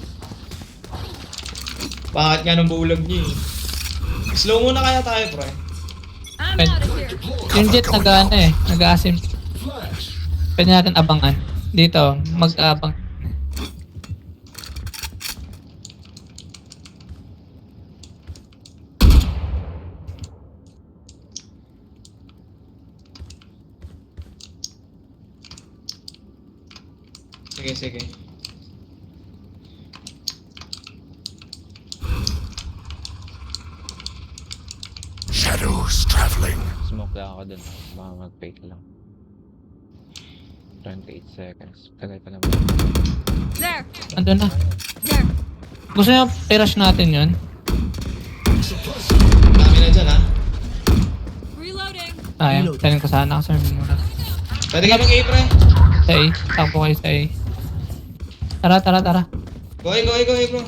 Bakit nga ng bulag niya eh. Slow muna kaya tayo, pre. I'm Pwede. out of here! Yung jet nag-ano eh. Nag-asim. Pwede natin abangan. Dito. Mag-abang. Sige. Shadows traveling. Smoke lang ako dun. Baka mag-fake lang. 28 seconds. Tagal pa naman. There! Ando na. There! Gusto nyo i-rush natin yun? Dami na dyan, ha? Reloading! Ayaw. Tanin ko sana kasi muna. Pwede ka mag-A, pre. Sa A. Takbo kayo sa A. Tara. Go, bro.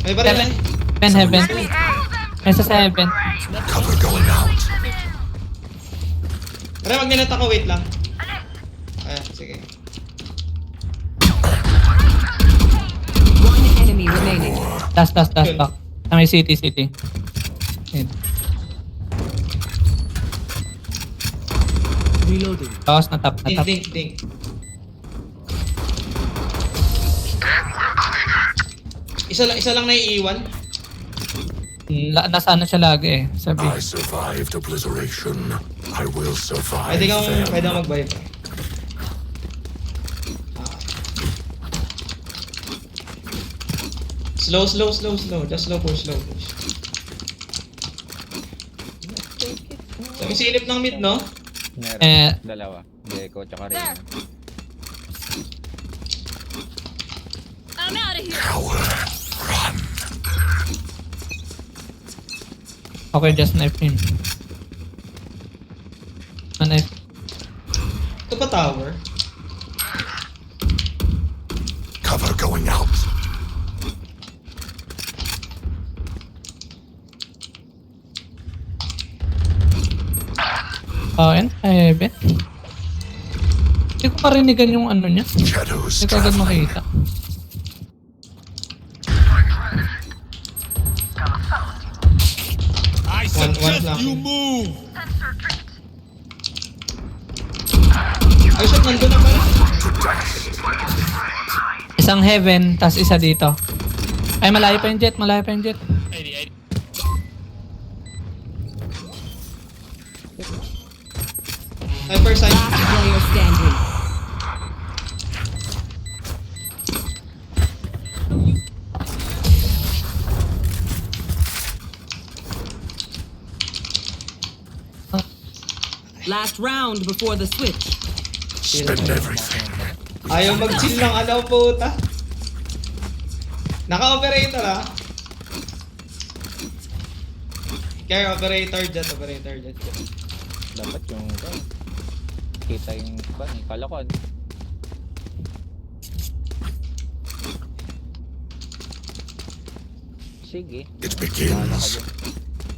May baril eh. Heaven. May sa 7. Cover going out. Pre, mag-net ako. Wait lang. Ayan, sige. One enemy remaining. Last back. Sa may city. Yun. Reloading. Tapos na tap. Ding. Isa lang naiiwan. Nasa ano siya lagi eh. Sabi. I survived obliteration. I will survive Pwede kang them. mag-buy pa. Slow. Just slow push. Sabi silip ng mid, no? Meron. Dalawa. Gecko tsaka Reyna. I'm out of here! Coward. Run. Okay, just knife him. Knife. Ito pa tower. Cover going out. Oh, and heaven. Hindi ko marinigan yung ano niya. Shadows Hindi ko agad traveling. makita. One lang. Ay, shit, nandun na pala. Isang heaven, tas isa dito. Ay, malayo pa yung jet. Hyper side. Last player standing. Last round before the switch. Spend everything. Ayaw mag-chill ng ano, puta. Naka-operator, ha? Kaya operator jet. Dapat yung kita yung kalakon. Sige. It begins.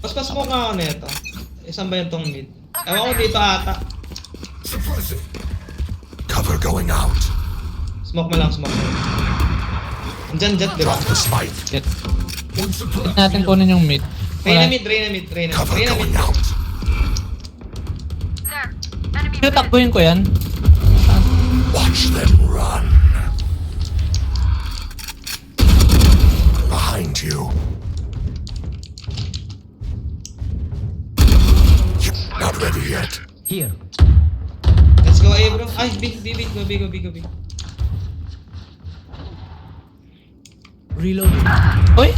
Paspas mo nga ako nito. Isang ba yung tong mid? Ewan ko dito ata. Cover going going out. Smoke mo lang, smoke mo lang. Andyan jet, di ba? Drop the spike. Jet. Jet natin kunin yung mid. Reyna Wala. mid, Reyna mid, Reyna Cover mid. going out. Yung takbuhin ko yan. Watch them run. Behind you. You're not ready yet. Here. Let's go, bro. Ay, big, go, big. Reloading. Uy!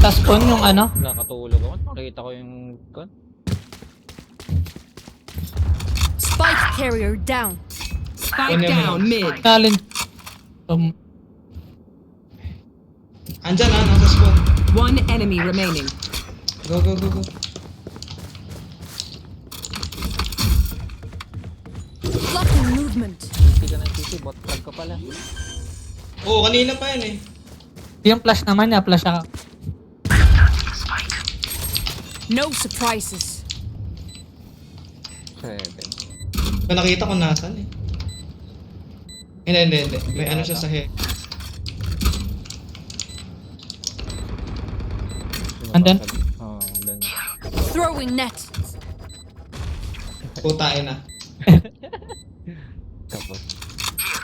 Tas con yung ano. Nakatulog ako. Nakita ko yung con. Spike carrier down. Spike down mid. Challenge. Andyan nasa spawn. One enemy remaining. Go. Blocking movement. Hindi ka ng CC, bot tag ka pala. Oo, kanina pa yan eh. Yung flash naman niya, flash siya. No surprises. 7. So, nakita ko nasan eh. Hindi. May ano siya sa head. Andun? Oo, andun. Throwing net. Putain na. Tapos,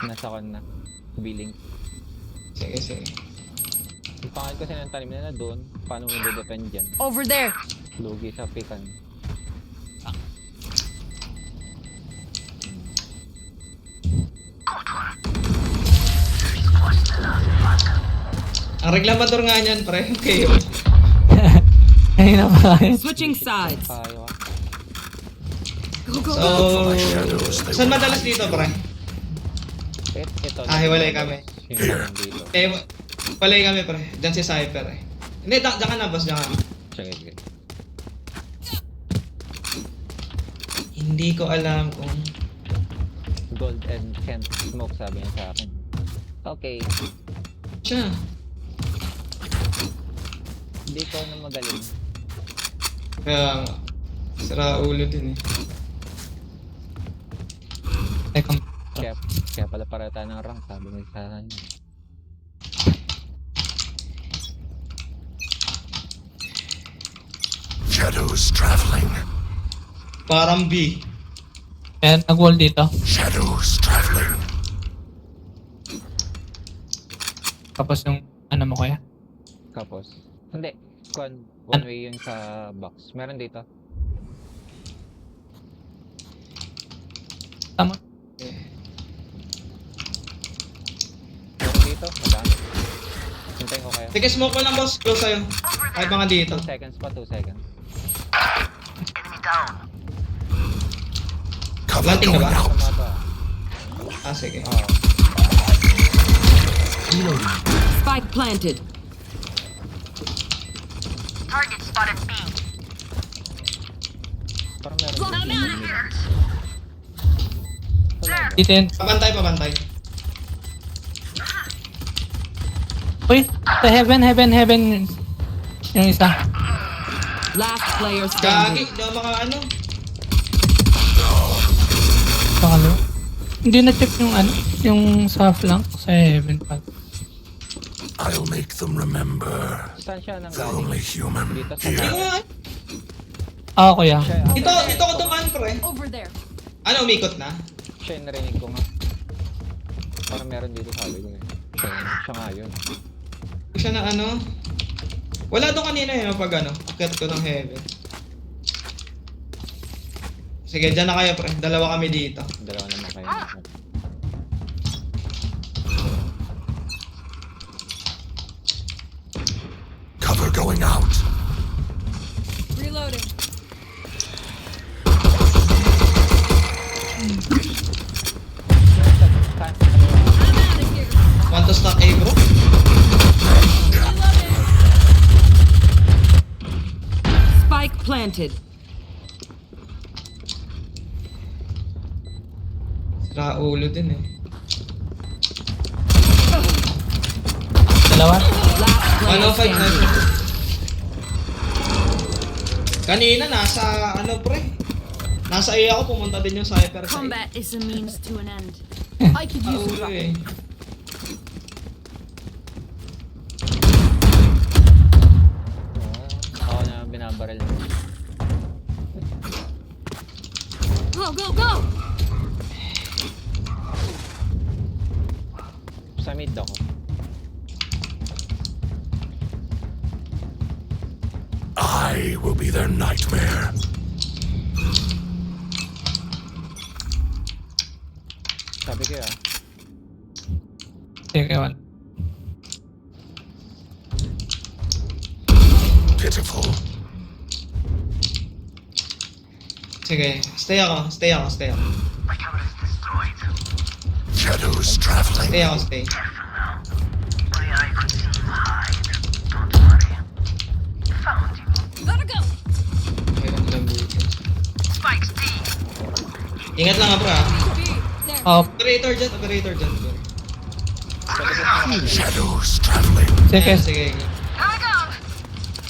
nasa con na. Billing. Sige. Yung pangit kasi ng talim na doon, paano mo dodepend dyan? Over there. Lugi sa pikan. Ang reklamador nga niyan, pre. Okay. Ayun na pa. Switching sides. Tayo ah. So, Shadows, they saan will madalas hide. dito, pre? Ito. Hiwalay kami. Yung meron dito. Palay kami, pre. Diyan si Cypher eh. Hindi, diyan ka na, boss. Diyan ka. Sige. Hindi ko alam kung... Gold and can't smoke sabi niya sa akin. Okay. Siya. Hindi ko na magaling. Kaya, sira ulo din eh. Second. Kaya pala para tayo ng rank sabi mo sa akin. Shadows traveling. Parang B. Ayan, nag-wall dito. Shadows traveling. Tapos yung ano mo kaya? Tapos, hindi. One Ano? way yun sa box. Meron dito. Tama. Meron dito. Madami. Hintayin ko kayo. Sige, smoke mo lang, boss. Close sa'yo. Kahit mga dito. 2 seconds pa, 2 seconds. Cover Planting na going ba? out. Tama ba? Sige. Oo. Spike planted. Parang meron dito. Dito yun. Pabantay. Uy! Sa heaven. Yung isa. Last player Gagi, standing. daw mga ano. Pangalo. Hindi na-check yung ano. Yung sa flank. Sa heaven pa. I'll make them remember. Saan siya nang They're galing? only human Dito sa Hindi here. ko nga. Ah, kuya. Dito ko dumaan, pre. Over there. Ano, umikot na? Siya yung narinig ko nga. Parang meron dito sabi ko eh. Siya nga yun. Siya na ano. Wala doon kanina eh, pag ano. Akit ko ng heaven. Sige, dyan na kayo, pre. Dalawa kami dito. Dalawa naman kayo. Cover going out. Reloading. Want to stack A, bro? Spike planted. Sira ulo din eh. Dalawa. Last player Ano, 5 standing. Kanina nasa ano, pre? Nasa A ako, pumunta din yung Cypher sa A. Combat is a means to an end. I could use a Ulo drop. eh. Ako na binabaril. Go, go, go! Sa mid ako. I will be their nightmare. Sabi ko ah. Sige, wala. Pitiful. Sige, stay ako. Shadows traveling. Stay. Gotta go! Mayroon ilang bullets. Ingat lang bro ah. There. Operator dyan. Shadows traveling. Sige. Sige.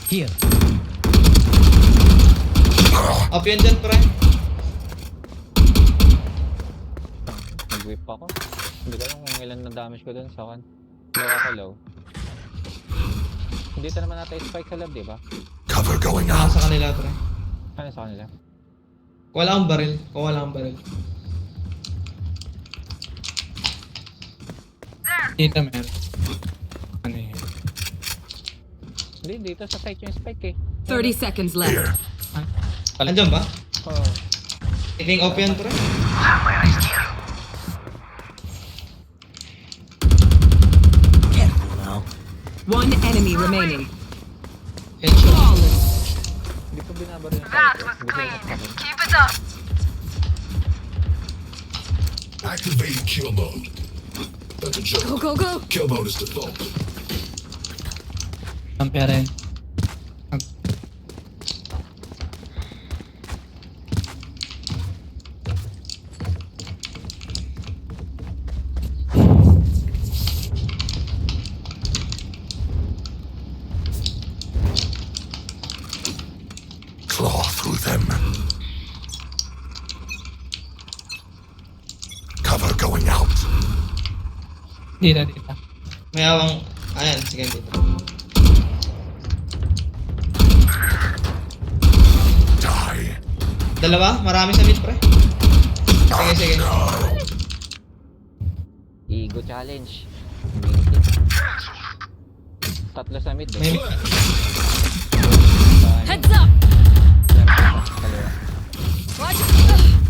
Here. Up yan dyan pre. Nag-whip ako. Hindi ko alam kung ilan na damage ko dun sa kan. Low ako low. Dito naman natin spike sa lab, di ba? Cover going Nasa out. kanila pre. Ano sa kanila? Wala akong baril. Dito meron. Ano yun? Hindi, dito sa site yung spike eh. 30 seconds left. Here. Andyan ba? Oh. Taking off yan pre. Careful now. One enemy remaining. Headshot. Hindi ko binabaril yung site eh. Hindi ko yung Activate kill mode. That's a Go, joke. go, go! Kill mode is default. Kampi rin. Claw through them. Cover going out. Dito. May awang... Ayan, sige dito. Die. Dalawa? Marami sa mid pre. Sige. Ego challenge. Tatlo sa mid May eh. Heads up! Kaliwa. Watch!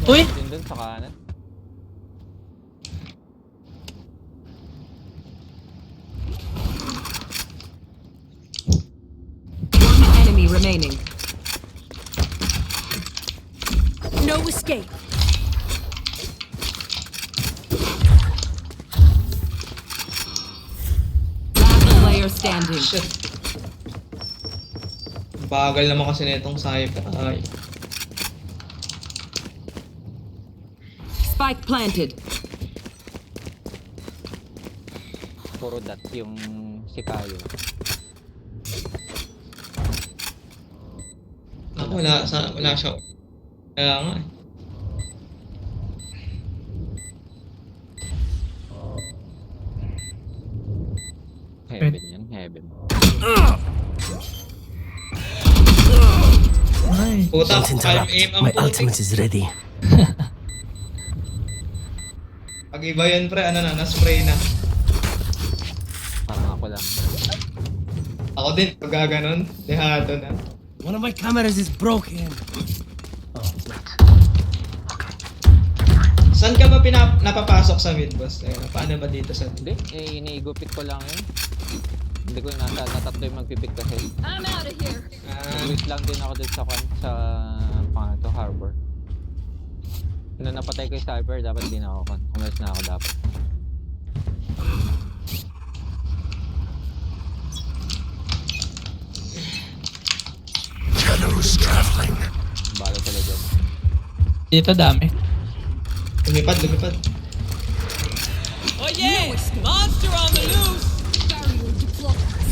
Uy! Yun dun sa kanan. One enemy remaining. No escape! Last player standing. shit. Bagal naman kasi nitong Cypher. Ay. Spike planted. Puro dot yung si Kayo. Ako wala siya. Kaya nga eh. Heaven yan, heaven. Ay. Puta, Don't interrupt. aim ang My putik. ultimate is ready. Pag iba yun pre, ano na, na-spray na. Parang ako lang. Ako din, pag gaganon, dehado na. One of my cameras is broken. Saan ka ba napapasok sa mid boss? Paano ba dito sa mid? Hindi, eh, iniigupit ko lang yun. Hindi ko natatlo yung magpipik kasi. I'm out of here! Wait lang din ako dun sa pangalan to, harbor. Nung napatay ko yung cyber, dapat din ako kon. Umalis na ako dapat. Shadows traveling. Bala sila dyan. Dito dami. Lumipad. Barrier deployed.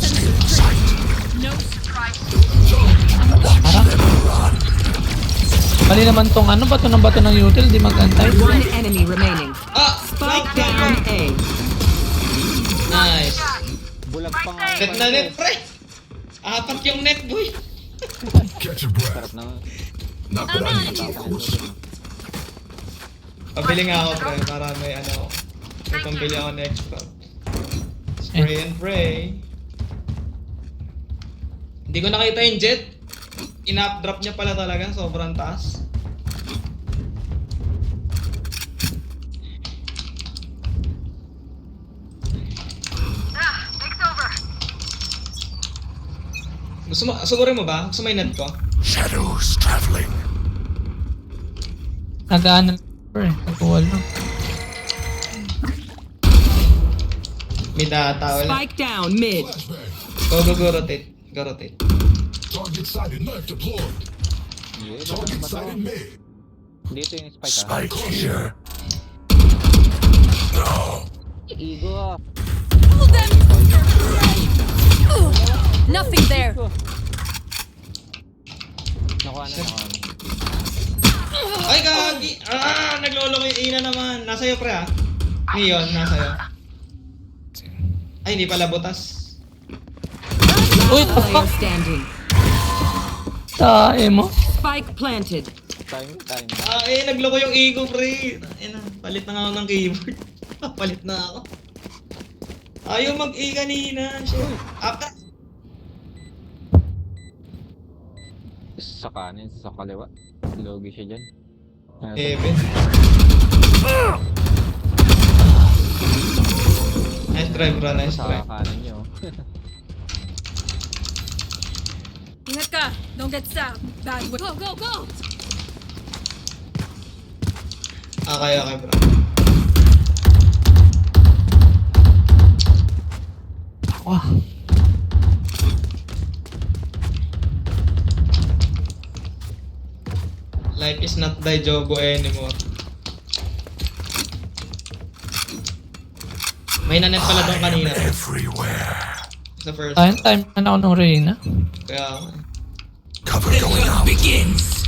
Sensor triggered. No strike. Mali naman tong ano, bato ng util, di magantay. One enemy remaining. Ah! Spike down A. Nice. Bulag pa nga. Net na net, pre. Apat yung net, boy. Catch your breath. Sarap na. Not that I need you, of course. Pabili nga ako, pre, para may ano, may pambili ako next round. Spray and pray. Hindi ko nakita yung jet. In-up-drop niya pala talaga, sobrang taas. Gusto mo, sugurin mo ba? Gusto mo yung net ko? Shadows traveling. Nagaan ng eh. Nag-wall lang. Mid ata, wala. Spike down mid. Go, rotate. Go, rotate. Target sighted left deployed. Target sighted mid. Dito yung spike ah. Spike here. No. Igo. Nothing there. Nakuha na. Ay, gagi! Naglolo ko yung ina naman. Nasa iyo, pre, ah. Neon, nasa iyo. Ay, hindi pala butas. Uy, Last player standing. tae mo. Spike planted. Time. Nagloko yung ego, pre. Ayun na, palit na nga ako ng keyboard. Palit na ako. Ayaw mag-A kanina. Shit. After. Sa kanin, sa kaliwa. Logi siya dyan. Heaven. Nice try, bro. Nice Sa try. kanan nyo. Ingat ka. Don't get stabbed. Bad way. Go, go, go. Okay, bro. Wah. Life is not thy jobo anymore. May nanet pala doon kanina. Everywhere. Sa first. Ayun, time na ako ng Reyna. Kaya, Cover going out. Begins.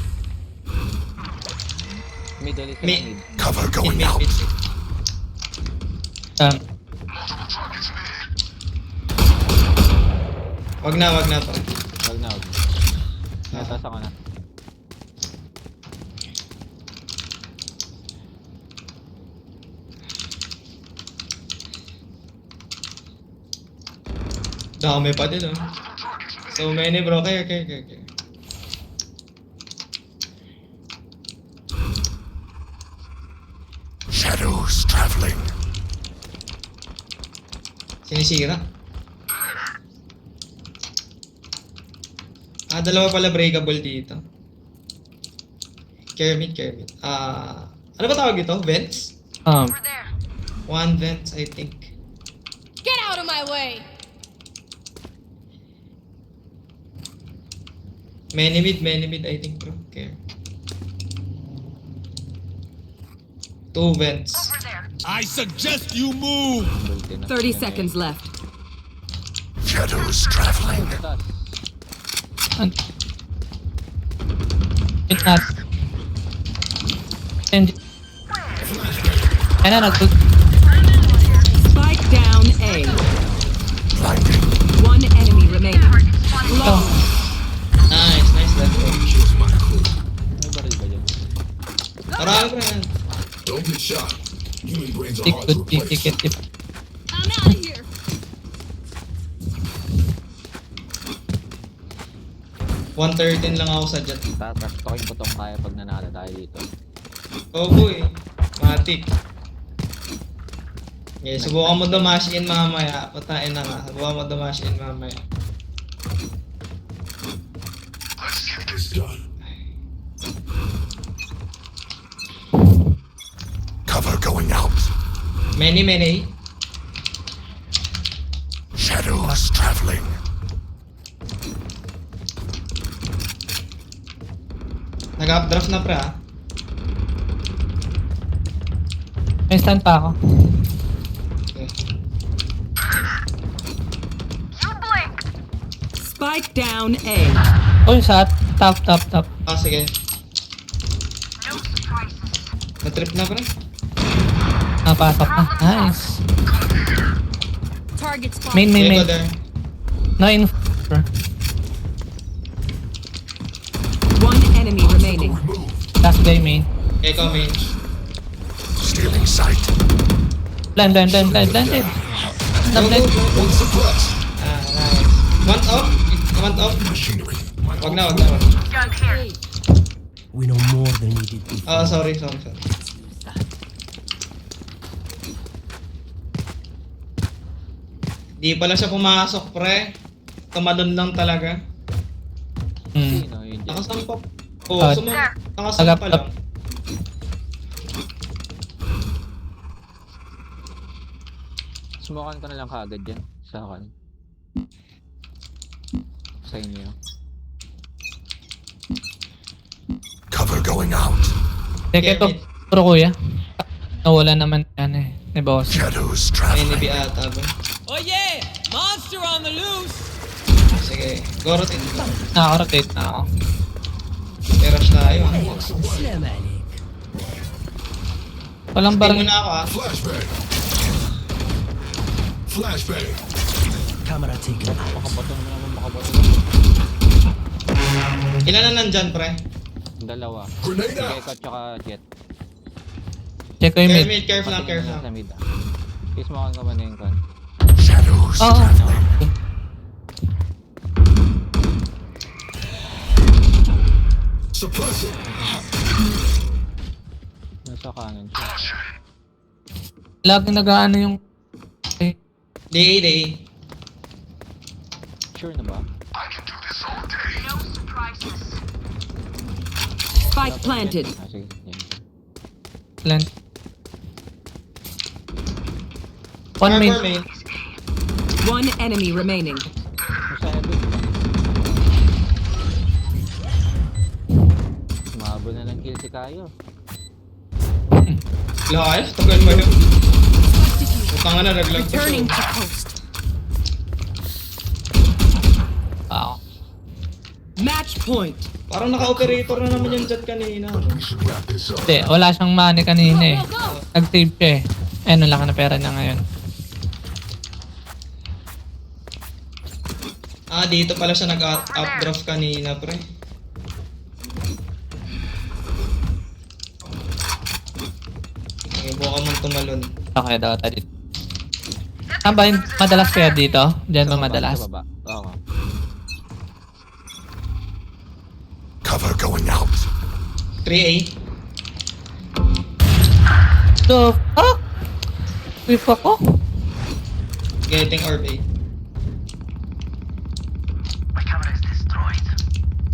Middle is Mid. mid. Cover going mid. out. Wag na, pre. Wag na. Natas ako na. Dami pa din, oh. So many, bro. Okay. Shadows traveling. Sinisira. Dalawa pala breakable dito. Kermit. Ano ba tawag ito? Vents? One vents, I think. Get out of my way. Many mid, I think, bro. Okay. Two vents. I suggest you move. 30 seconds left. Shadows traveling. Tatas. Hit nat. And... Ayun na, Spike down A. Blinding. One enemy remaining. Oh. Nice left. May baril ba dyan? Marami pa yan. Don't get shot. Human brains are Tick, hard to good, tick, replace. tick. I'm out of here. $113 lang ako sa jet. Tatas. Toking ko tong kaya pag nanalo tayo dito. Oh boy. Matik. Okay, subukan mo dumash in mamaya. Patain na nga. Subukan mo dumash in mamaya. Let's get this done. Cover going out. Many. Shadows traveling. Nag-updraft na, pre, ah. May stand pa ako. Okay. Spike down A. Uy, sa top. Sige. Na-trip na, pre. Pumapasok na. Nice. Target spot. Main, main, Echo main. there. No in. One enemy remaining. Last guy main. Echo main. Stealing sight. Blind. Blinded. Go, go, Blind. go, go. Suppressed. Ah, nice. One off. One off. Machinery. Wag na, wag na. We know more than we did before. Ah, sorry. Di pala siya pumasok, pre. Tumalon lang talaga. Hmm. Sino yun dyan? Nakasampap. Oo, Ah, nakasampa tagap- lang. Smokean ko na lang kaagad dyan. Sa akin. Sa inyo. Cover going out. Teka ito. Pro kuya. Nawala naman yan eh. Ni boss. Shadows May traveling. nibi ata ba? Oh yeah! Monster on the loose! Sige, go rotate. Nakaka-rotate na ako. Peras tayo. Slam عليك. Walang Hindi barang. muna ako ah. Flashbang. Flashbang. Camera taken out. Makabato naman makabato. Ilan na nandyan, pre? Dalawa. Grenade Sige, out. Echo tsaka Jet. Check ko yung mid. Careful lang, careful Sa lang. mid. Ismokean ko man yung con. Shadows Oo. traveling. Suppressing. Nasa kanan siya. Laging nag-ano yung... Eh, Day. Sure na ba? Spike planted. Ah, sige. Yan. plant. One main. Harbor main. One enemy remaining. Mabol na ng kill si Kayo. Live? Tagal mo yun. Utang na, naglag. Returning to post. Wow. Match point. Parang naka-operator na naman yung jet kanina. We should wrap this up. Hindi, wala siyang money kanina eh. Nag-save siya eh. Ano lang na pera niya ngayon. Ah, dito pala siya nag-updraft kanina, pre. Okay, buka mong tumalon. Okay daw tayo dito. Saan ba yun? Madalas kaya dito? Diyan ba madalas? Sa baba. Oo. Cover going out. 3A. So, fuck? Whip ako? Getting orb A.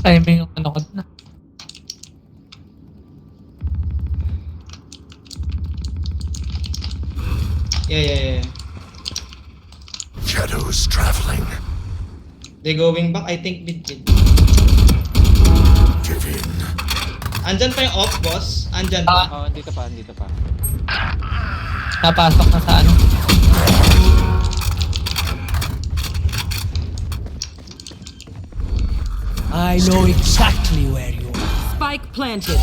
Timing yung ano ko na. Yeah. Shadows traveling. They going back, I think mid. Give in. Andyan pa yung off, boss. Andyan pa. Oh, andito pa. Napasok na sa ano. I know exactly where you are. Spike planted.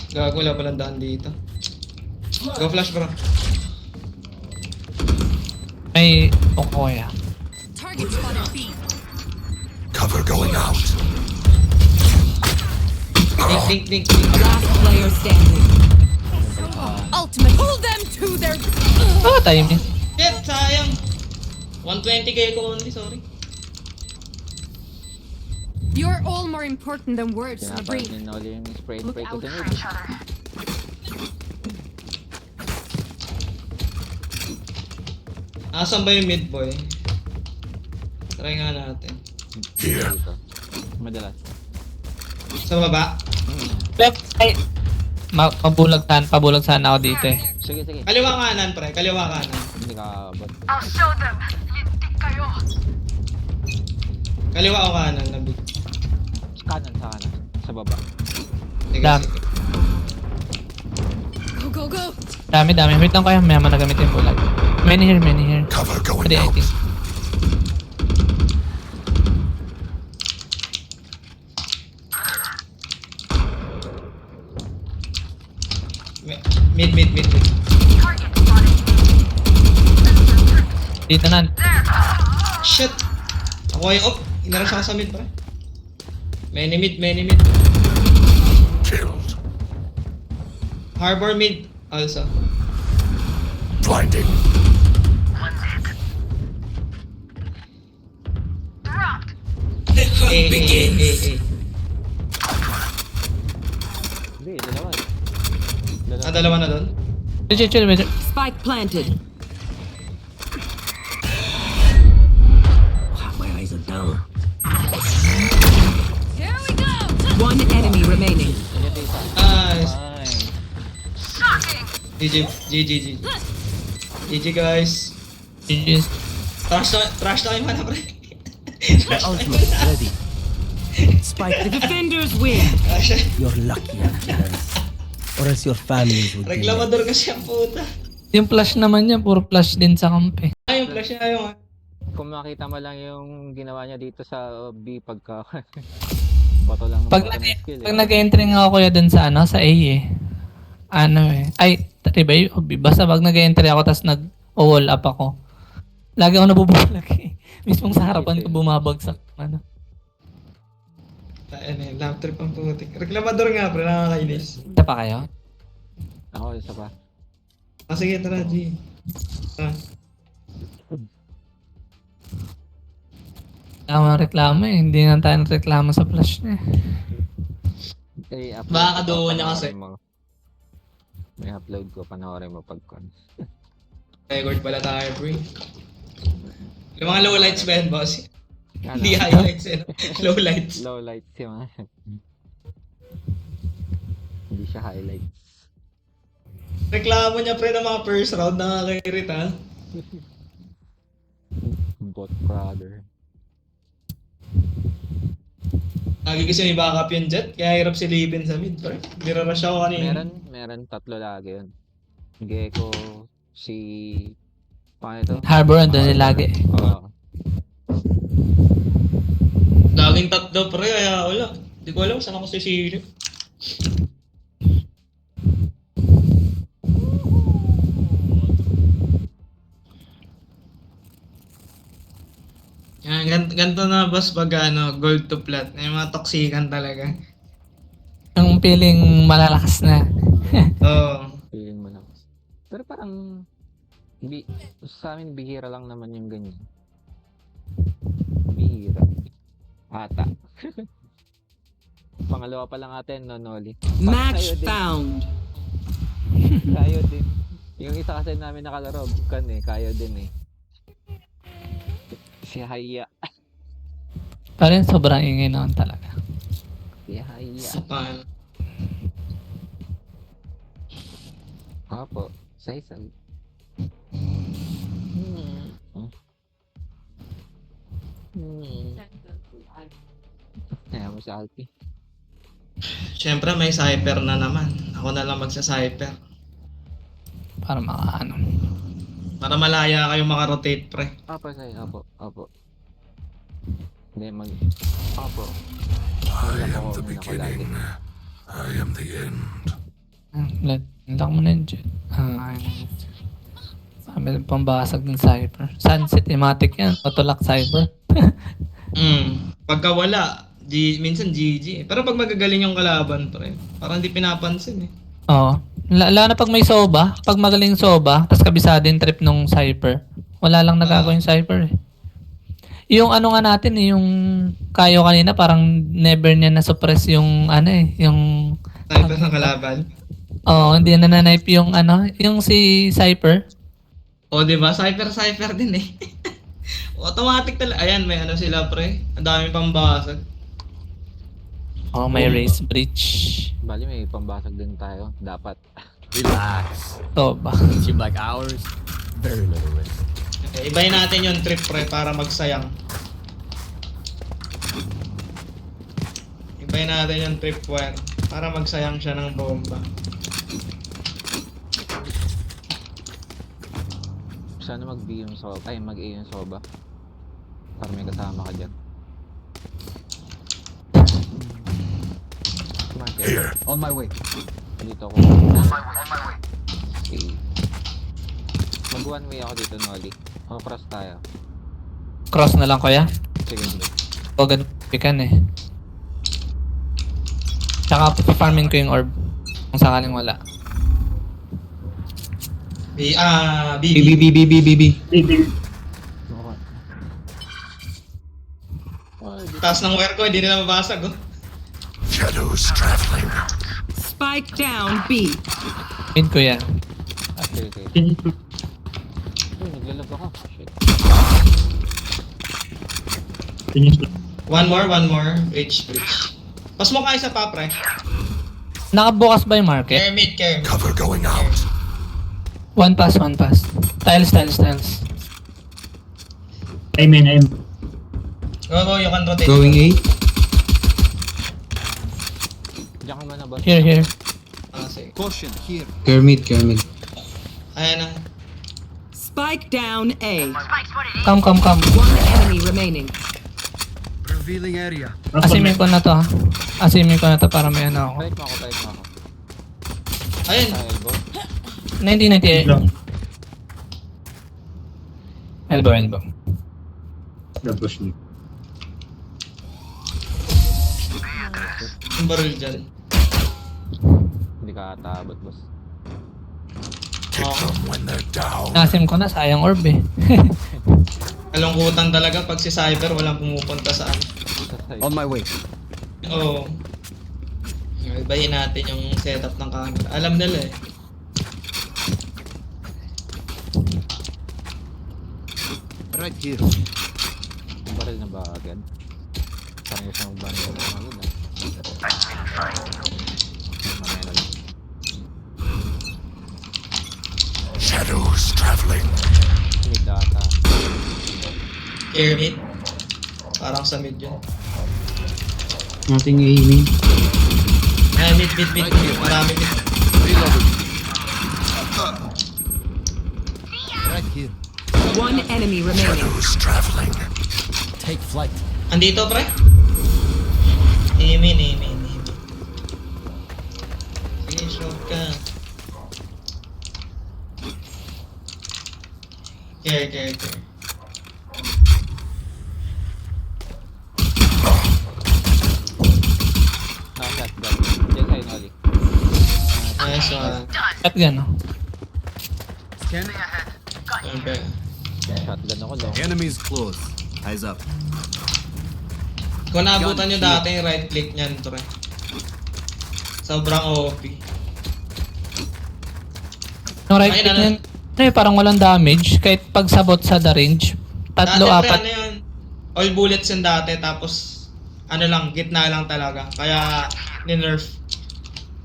Gago, wala palang daan dito. Go flash, bro. May Okoya. Target spotted B. Cover going out. Dink. Last player standing. Ultimate. Pull them to their. Oh, timing. Shit, sayang. 120k ko only, sorry. You're all more important than words, Pinapanood Sabrina. niyo na ulit yung spray Look ko out din. for each other. Asan ba yung mid boy? Try nga natin. Here. Dito. Madalas. Sa baba? Left side. Pabulag sana ako dito eh. Sige. Kaliwa kanan, pre. Kaliwa kanan. Hindi ka abot. Kaliwa o kanan, nabig. Kanan sa kanan. Sa baba. Sige, Dam. sige. Go. Dami. Wait lang kayo. Maya nagamit yung bulag. Many here. Cover going Pwede, I out. think. Mid. Dito na. Shit! Ako ay op. Inarush ako sa mid, pre. Many mid. Killed. Harbor mid also. Blinding. Eh. Hindi, dalawa. Dalawa na doon. Chill. Spike planted. My eyes are down. One enemy remaining. Nice. Ay. GG guys. GG's. Trash time mana, pre. My ultimate is ready. Spike, Defenders win. Trash. you're lucky, Achilles. Or else your families would be. Reklamador kasi ang puta. Yung flash naman niya, puro flash din sa kampe. Ay, yung flash niya yung... Kung makita mo lang yung ginawa niya dito sa B pagka... Bato lang. Pag nag-entry nga ako kuya dun sa sa A eh. Ay, iba yung B. Basta pag nag-entry ako tas nag-wall up ako. Lagi ako nabubulag eh. Mismong sa harapan ko bumabagsak. Lap trip ang putik. Reklamador nga, pre. Nakakainis. Isa pa kayo? Ako, isa pa. Sige, tara, G. Reklamo eh. Hindi na tayo reklamo sa flash niya eh. Baka kaduwa niya kasi. May upload ko, panoorin mo pag-con. Record pala tayo, pre. Yung mga low lights ba yan, boss? Hindi highlights eh. Low lights. Low lights yung hindi siya highlights. Reklamo niya, pre, ng mga first round. Nakakairita. Bot brother. Lagi kasi may backup yung jet, kaya hirap silipin sa mid, pre. Nirarush ako kanina. Meron tatlo lagi yun. Gecko, si... Paano ito? Harbor, andun din lagi. Oo. Laging tatlo, pre, kaya wala. Hindi ko alam saan ako sisilip. Yan, ganito na boss pag gold to plat. Yung mga toksikan talaga. Yung feeling malalakas na. Oo. Feeling mo lang. Pero parang... sa amin, bihira lang naman yung ganyan. Bihira. Ata. Pangalawa pa lang atin, no, Noli. Match Kayo din. found. Kayo din. Yung isa kasi namin nakalaro, kan eh. Kayo din eh. Si Haya. Parang sobrang ingay naman talaga. Si Haya. Sapan. Apo. Say-say. Kaya mo si Alpi. Siyempre may cypher na naman. Ako na lang magsa-cypher. Para makaano. Para malaya kayo makarotate, pre. Apo, say. Apo. Hindi, Apo. I am the beginning. I am the end. Landak mo na yun, Jet. Sabi pambasag ng cyber. Sunset, ematic yan. Patulak cyber. Pagka wala, minsan GG. Pero pag magagaling yung kalaban, pre, parang hindi pinapansin eh. Oo. Lalo na pag may soba. Pag magaling soba, tas kabisado yung trip nung cyber. Wala lang nagagawa yung cyber eh. Yung ano nga natin eh, yung Kayo kanina parang never niya na-suppress yung yung... Cyber ng kalaban. Oo, hindi na na-knife yung yung si Cypher. O, diba? Cypher din eh. Automatic talaga. Ayan, may sila, pre. Ang daming pambasag. Oh, may race breach. Bali, may pambasag din tayo. Dapat. Relax. Soba. Team like ours, very little risk. Okay, ibayin natin yung trip, pre, para magsayang. Ibayin natin yung trip wire para magsayang siya ng bomba. Sana mag-B yung soba. Ay, mag-A yung soba. Para may kasama ka dyan. Here. On my way. Dito ako. Okay. Mag one way ako dito, Nolly. O cross tayo. Cross na lang kuya. Sige, sige. O ganun pikan eh. Tsaka farming ko yung orb. Kung sakaling wala. B. Okay. Taas ng wire ko, hindi nila mabasag, oh. Shadows traveling. Spike down B. Mid ko yan. Ah, sige, sige. Finish. Uy, naglalag ako. Shit. Finish. One more. Bridge. Pas mo kayo sa pa, pre. Nakabukas ba yung market? Kermit. Cover going out. One pass. Tiles. I'm. Go, you can rotate. Going A. Diyan ka muna, boss. Here. Ah, sige. Caution here. Kermit. Ayan na. Spike down A. Come. One enemy remaining. Revealing area. Asimin ko na to ha. Asimin ko na to para may ano ako. Balik mo ako. Ayun. Sa elbow. 1998. Elbow. Push me. Yung baril dyan. Hindi ka atabot, boss. Kick them when they're down. Nasim ko na, sayang orb eh. Kalungkutan talaga pag si Cyber walang pumupunta sa ano. On my way. Oo. Ibahin natin yung setup ng camera. Alam nila eh. Right here. Baril na ba agad? Parang isang bando na agad ah. Mamaya na lang. Shadows traveling. Mid data. Kermit. Parang sa mid yun. Nothing aiming. Ay, mid. Marami mid. Reloading. Right here. One enemy remaining. Shadows traveling. Take flight. Andito, pre? Aiming. Sige, shot ka. Care. Shotgun. Diyan sa'yo, Nolly. Nice one. Shotgun no? Scanning. Okay. Shotgun ako daw. Enemies close. Eyes up. Kung naabutan nyo dati yung right click nyan, pre. Sobrang OP. Yung right Ayun, click ano? niyan, ano eh, parang walang damage. Kahit pagsabot sa the range. Dati, Tatlo, pre, apat. ano yun? All bullets yun dati, tapos ano lang, gitna lang talaga. Kaya, ni-nerf.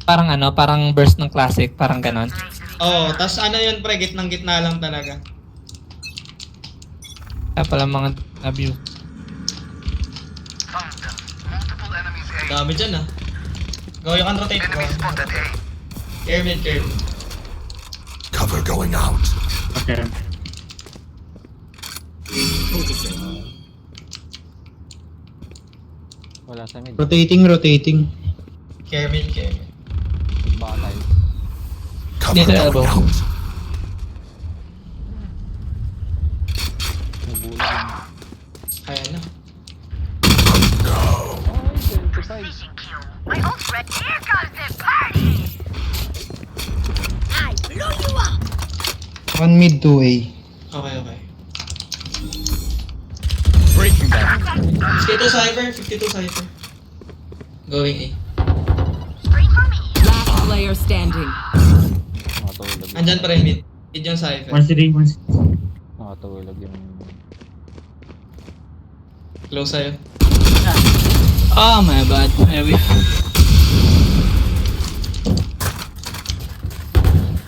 Parang burst ng classic. Parang ganon. Oo, tas ano yun, pre, gitnang-gitna lang talaga. Kaya pala mga na-view. Dami dyan ah. Go, you can rotate. Go. Kermit. Cover going out. Okay. Wala sa mid. Rotating. Kermit. Baka tayo. Cover Dito, going elbow. out. Nagulat yun. Ayan na. Ay, 75. My ult's ready. Here comes the party! I blew you up! One mid, 2A. Okay. Breaking back. 52 Cypher. Going A. Last player standing. Nakatulog. Andyan pa rin mid. Mid yung Cypher. 1 Nakatulog yung... Close sa'yo. Oh my bad.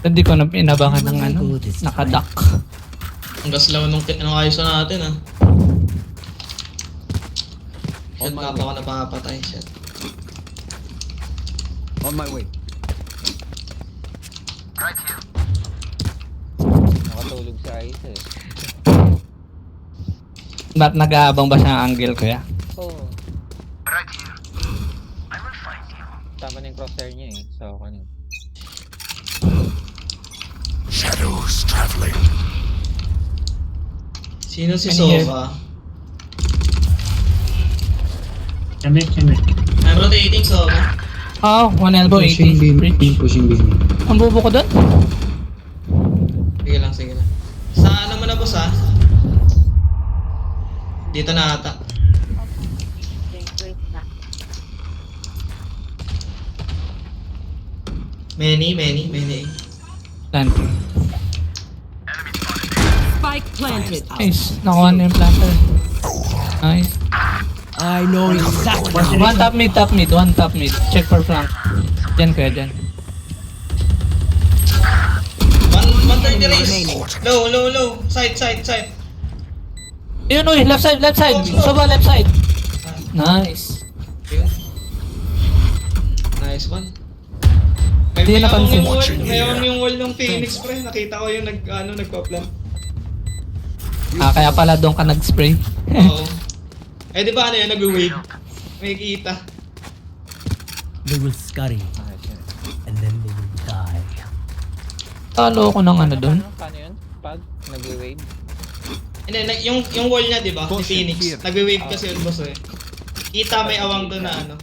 Hindi ko na inabangan ng ano. Nakaduck. Ang gaslaw nung ayos na natin ah. Shit, nga pa ako napapatay. Shit. On my way. Nakatulog si Ice eh. Ba't nag-aabang ba siya ng angle ko ya? Oo. Tama na yung crosshair niya eh. So, ano. Shadows traveling. Sino si Ano yun? Sova? Kami. I'm rotating Sova. Oh, one elbow, Pushing 80. beam. Breach. Pushing beam. Ang bubo ko doon. Sige lang, sige lang. Sa ano mo na boss ha? Dito na ata. Wait na. Many. Planting. Spike planted. Nice. Nakuha na yung planter. Nice. I know exactly. One top mid. One top mid. Check for flank. Diyan kuya, dyan. 130 raise. Low. Side. Yun, uy. Left side. Soba, left side. Nice. Yun. Nice one. Hindi napansin. Ngayon yung wall ng Phoenix pre, nakita ko yung nagpa-plant. Kaya pala doon ka nag-spray. Oo. Eh di ba ano yun, nag-wave? May kita. They will scurry, and then they will die. Talo ko ng ano doon. Paano yun? Pag nag-wave? Hindi, yung wall niya di ba, ni Phoenix. Nag-wave kasi yun boss eh. Kita may awang doon na ano.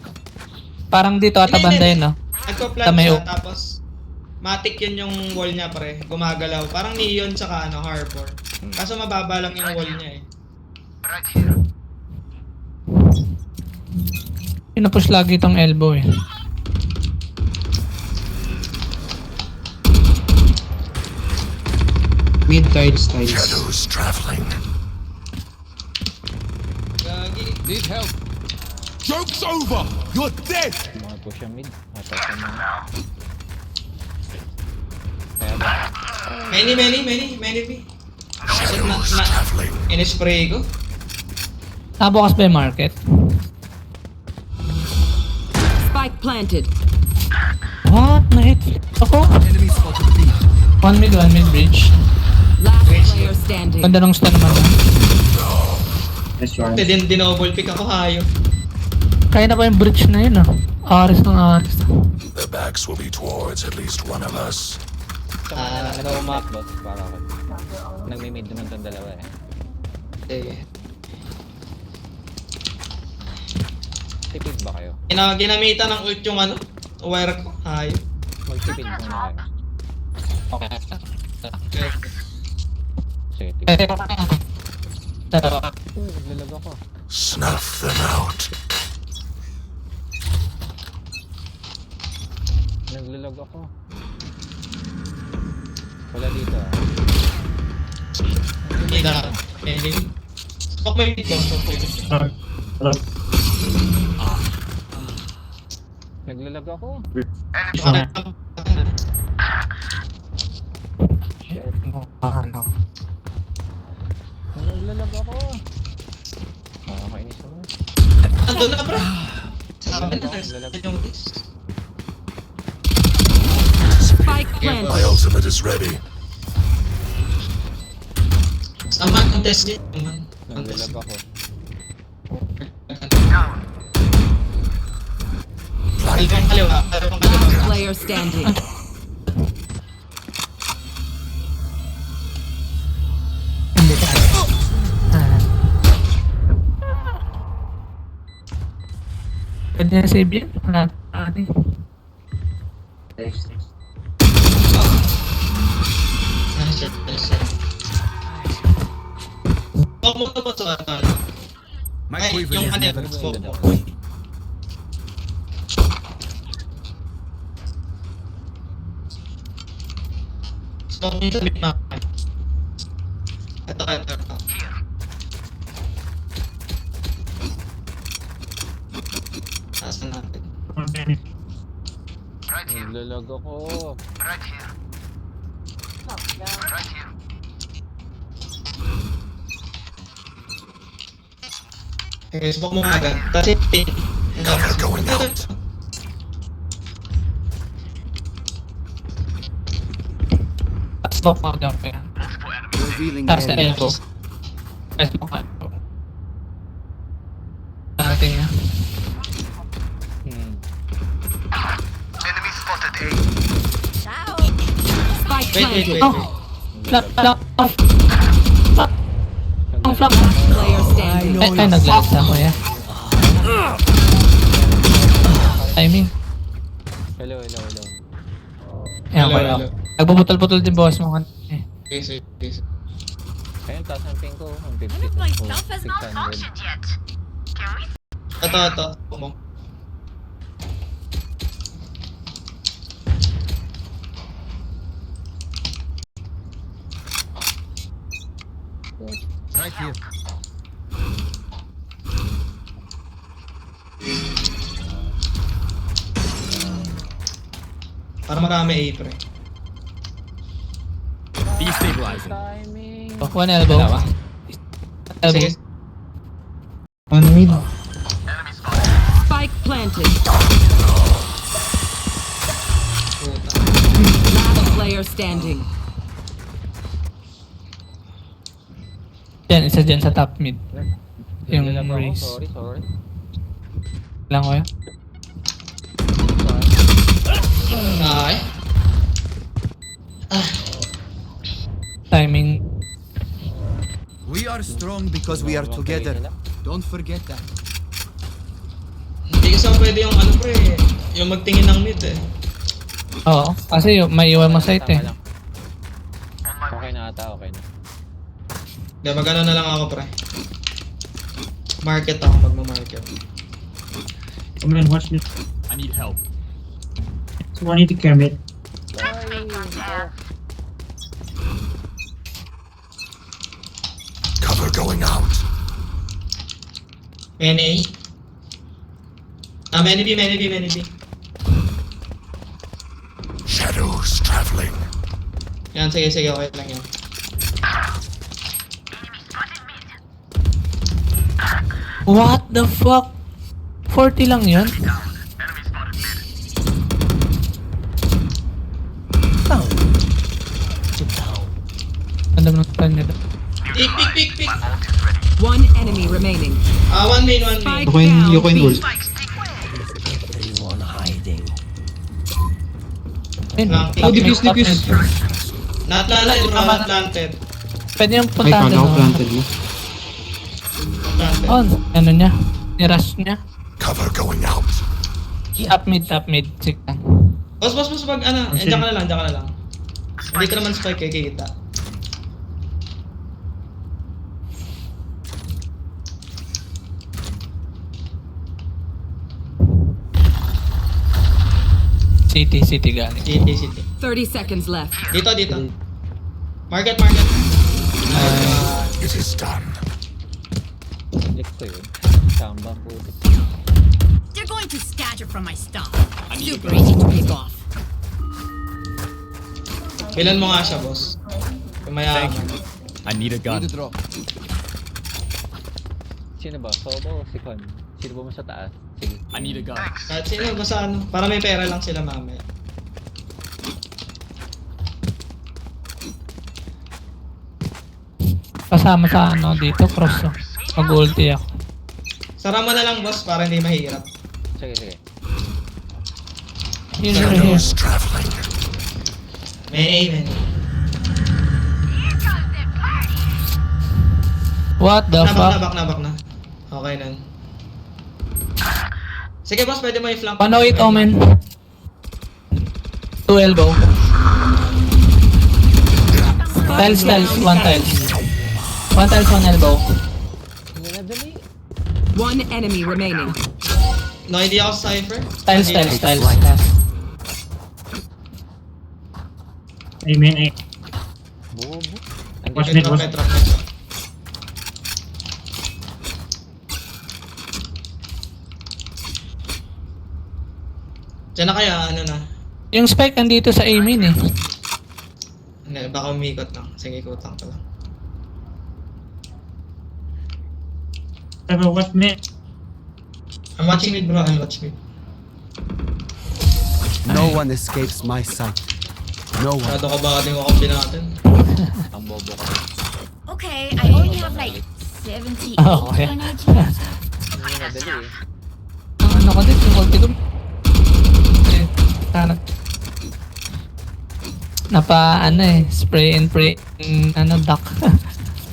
Parang dito ata banda yun, no? Nagpa-plant Tamayo. siya, tapos matic yun yung wall niya pre, gumagalaw. Parang neon tsaka harbor. Kaso mababa lang yung wall niya eh. Pinupush lagi itong elbow eh. Mid tiles. Shadows traveling. Gagi. Need help. Joke's over. You're dead. Mga push yung mid. Atas yung mga. Kaya ba? Many. Shadows traveling. In-spray ko. Nabukas ba yung market? Spike planted. What? Na-hit ako? Enemy spotted B. One mid bridge. Last player standing. Ganda ng stun naman. Kasi dinoble pick ako hayo. Kaya na pa yung bridge na yun, ah. Aris ng aris. Their backs will be towards at least one of us. Nag-umak boss. Para ako. Nagmi-mid naman itong dalawa eh. Eh, Tipid ba kayo? ginamitan ng ult yung wire ko. Hayo. Magtipid muna kayo. Okay. Sige, tipid. Naglalag ako. Snuff them out. Naglalag ako. Wala dito ah. Smoke mo yung dito. Naglalag ako. Naglalag ako. Nakakainis naman. Ando na bro. Spike planted. My ultimate is ready. Sama ang test din. Naglalag ako. Kaliwa. Player standing. Hindi ka. Pwede na save yan? Wala. Ani. Huwag mo ba sa My Ay, quiver yung is ano, never smoke mo. Smoke mo sa bitmap. Ito. Asan natin? Naglalag ako. Okay, smoke mo agad. Kasi pin. Cover going out. Smoke mo down pa yan. Revealing Tapos na area. elbow. Ay, smoke ka. Natin niya. Spike Spike Wait, wait, planted. wait, Oh. wait. Flap, flap, flap, flap. Player standing. Ay, naglalasa ko yan. Timing. Hello. Ayan, Hello, kayo. hello. Nagbubutol-butol din boss mo. Eh. Okay, sige. Ayun, taas ang ping ko. Ang 50. One of my stuff has not 600. functioned yet. Can we Ito. Kumong. Right here. Para marami A, pre. Timing. Oh, one elbow. Elbow. Sige. One mid. Spike planted. Puta. Last player standing. Yan, isa dyan sa top mid. Yung Naglalaro ako. race. Sorry. Lang ko yun. Ay. Timing. We are strong because we are together. Don't forget that. Hindi kasi pwede yung ano, pre. Yung magtingin ng mid, eh. Oo, kasi may iwan mo site eh. Okay na ata, okay na. Hindi, mag-ano na lang ako, pre. Market ako, magma-market. Come on, watch this. I need help. So I need to cam it. Cover going out. Many A. Many B. Shadows traveling. Yan, sige, okay lang yan. What the fuck? 40 lang yun? Ganda mo ng time nito. Pick. One enemy remaining. One main. Spike You down. can B. ult. Anyone hiding? Ayun, Lang. top mid, Diffuse, top diffuse. mid. Not planted. Pwede yung Ay, puntahan paano doon. ako planted mo? Planted. Oh, ano niya? Ni-rush niya. Cover going out. Top mid. Sige lang. Boss, pag ano, Okay. dyan ka na lang. Hindi ka naman spike kikita. City galing. City. 30 seconds left. Dito. Market. It is done. Click ko yun. Samba po. They're going to scatter from my stuff. Super easy to pick off. Bilan mo nga siya, boss. Kumayaman. I need a gun. Need a drop. Sino ba? Sobo o si Con? Sino ba mo sa taas? Sige. I need a gun. Kahit sino, basta ano. Para may pera lang sila mamaya. Kasama sa ano dito, cross. Oh. Mag-ulti ako. Sara mo na lang, boss, para hindi mahirap. Sige. Here. Shadows traveling. Many. What the fuck? Nabak na. Okay na. Sige, boss, pwede mo i-flank. 108 Omen. 2 elbow. Tiles, 1 tiles. 1 tiles, 1 elbow. One enemy remaining. No idea ako sa Cypher. Tiles. Amen. Eh. Bobo. Watch Trap, mid, watch. trap. Diyan na kaya, ano na. Yung spike andito sa A-main eh. Hindi, baka umikot lang. Sige, ikotang ko lang. Pero watch mid. I'm watching mid, bro. I'm watching mid. No one escapes my sight. No one. Masyado ka ba din kakampi natin? Ang bobo ka. Okay, I only have like 78 Oh, okay. energy. Hindi madali eh. Ang ano ko din, yung ulti ko. Eh, sana. Spray and pray, duck.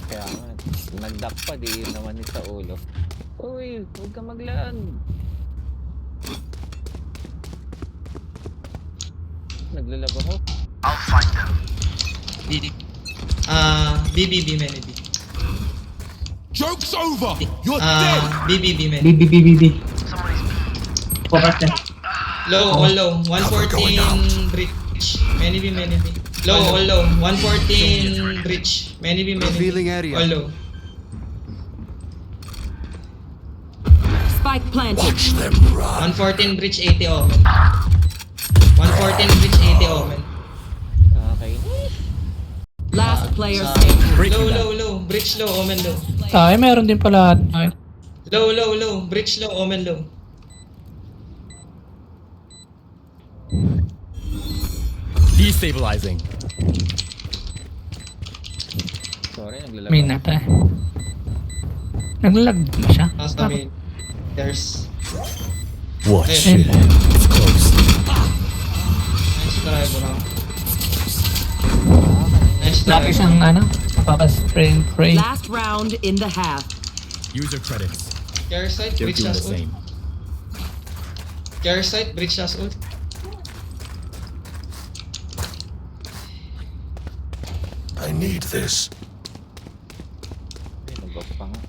Kaya nga, nag-duck pa, di yun naman yun sa ulo. Uy, huwag ka maglaan. Naglalab ako. BBB, many B. Joke's over! You're BBB, many. BBBBB. Focus na. Low, all low. 114 breach. Many B, many B. Low, all low. 114 breach. Many B, many B. Revealing area. All low. Spike planted. Watch them run. 114 breach, 80 omen. 114 breach, 80 omen. Okay. Last player standing. Low, low, low. Breach low, omen low. Ay, meron din pala. Ay, Low, low, low. Breach low, omen low. Destabilizing. Sorry, naglalab may ako. nata. Naglag ba siya? Nasa mid. There's... Watch Ayun. it. It's close. Nice try, bro. Nice try. Laki siyang spray and pray. Last round in the half. User credits. Care side, They're breach doing the last ult. same. Care side, breach last ult. I need this. Ay, nag-off pa nga.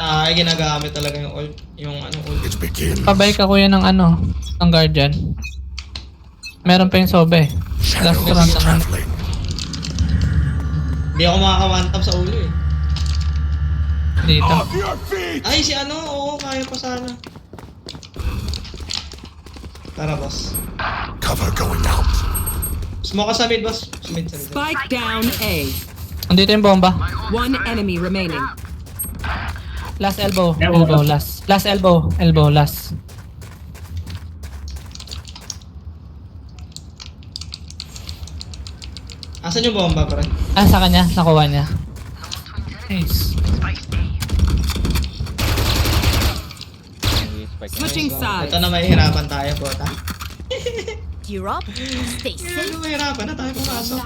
Ay, ginagamit talaga yung ult. Yung ult. It begins. Pabay ka kuya ng ng guardian. Meron pa yung sobe. Last Shadows round naman. traveling. Hindi ako makaka-one tap sa ulo eh. Dito. Off your feet! Ay, si oo, kaya pa sana. Tara, boss. Cover going out. Smoke ka sa mid, boss. Sa mid. Spike down A. Andito yung bomba. One enemy remaining. Last elbow. Elbow. Elbow, last. Last elbow. Elbow, last. Asan yung bomba, pre? Sa kanya. Nakuha niya. Nice. Spike na. Switching sides. Ito na mahihirapan tayo, bota. Gear up. Stay safe. Ito mahihirapan na tayo pumasok.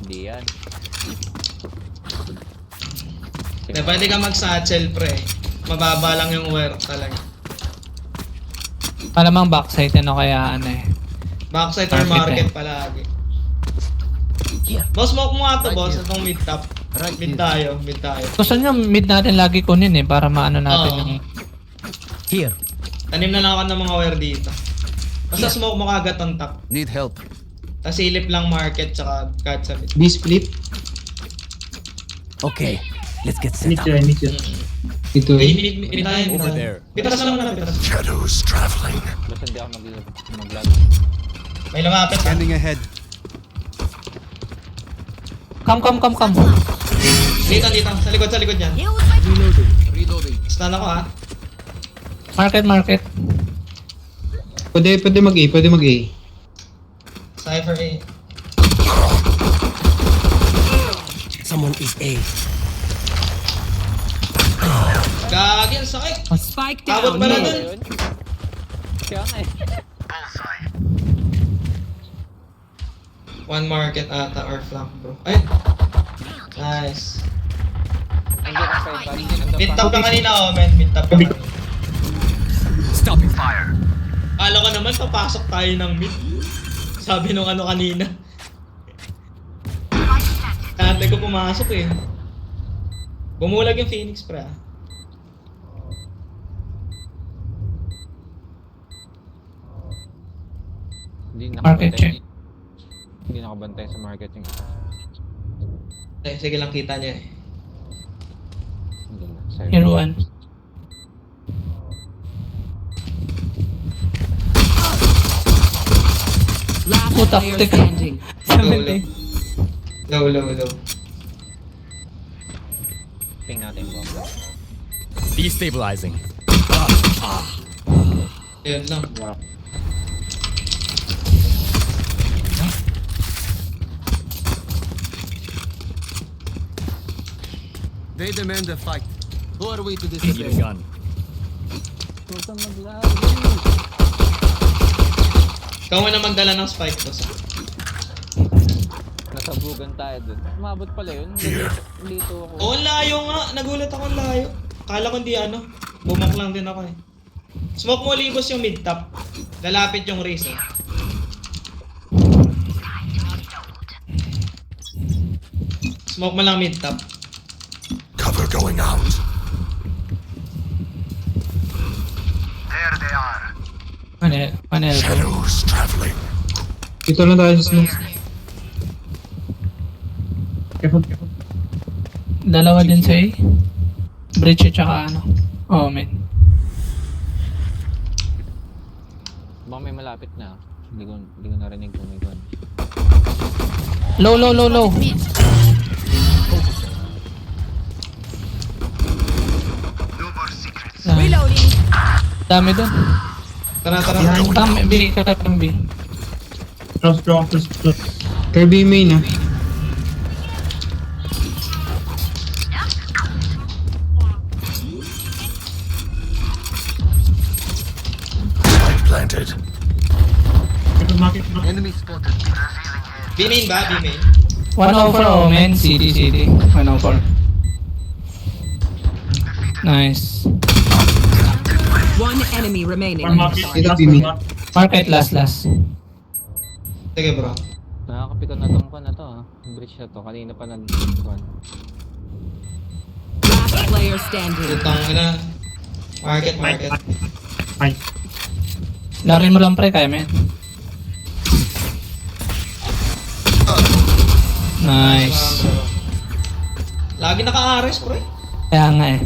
Hindi yan. Hindi, pwede ka mag-satchel, pre. Mababa lang yung work talaga. Malamang backside kaya Backside or Market market palagi. Boss, smoke mo nga to, boss. Itong mid top. Mid tayo, mid tayo. Gusto nyo mid natin lagi kunin para maano natin Oo. yung... Here. Tanim na lang ako ng mga wire dito. Basta smoke mo kagad on top. Need help. Tapos silip lang market tsaka kahit sa mid. B-split. Okay. Let's get set Mid up. to, mid to. Ito Ay, eh. mid tayo. Over there. Pitras lang na, pitras. Shadows traveling. Basta hindi ako mag-lag. May lumapit. Scanning ahead. Come. Dito. Sa likod yan. Deal with my Reloading. Stun ako ha. Market. Pwede mag-A. Cypher A. Someone is A. Gagi, ang sakit. Spike Abot down pa na mid. dun. Kaya nga eh. One market ata or flank bro. Ay! Nice. Hindi ka pa iba. Mid top ka kanina men. Mid top ka kanina. Stopping fire. Kala ko naman papasok tayo ng mid. Sabi nung kanina. Ate ko pumasok eh. Bumulag yung Phoenix pre ah. Hindi Market check. Hindi nakabantay sa market yung isa. Sige lang kita niya eh. Hindi na. Sorry. Here one. Last Putak, player teka. standing. Low. Ping natin yung bomba. Destabilizing. Ayun lang. They demand a fight. Who are we to Need a disobey? gun. Huwag kang mag-lag. Ikaw na magdala ng spike boss. Nasabugan tayo dun. Umabot pala yun. Here. Dito ako. Oo, ang layo nga. Nagulat ako, ang layo. Akala ko hindi ano. Bumak lang din ako eh. Smoke mo libos yung mid top. Lalapit yung race eh. Smoke mo lang mid top. Cover going out. Manel. Shadows traveling. Dito lang tayo sa smoke. Careful, careful. Dalawa din sa A. Bridge at saka ano. Oh, man. Baka may malapit na. Hindi ko narinig kung may gun. Low. Reloading. Dami dun. Tara. B, kakatang B. Close. Kirby main ah. Spike planted. Careful, market. Enemy spotted. B-main ba? B-main? 104 Omen, CD. 104. Nice. One enemy remaining. One market. Dito, Last Timmy. one. Market last. Sige bro. Nakakapikon na tong kan na to ha. Bridge na to. Kanina pa nag-gun. Last player standing. Putang ina. Market. Nice. Larin mo lang pre, kaya men. Nice. Lagi naka-ares bro. Kaya nga eh.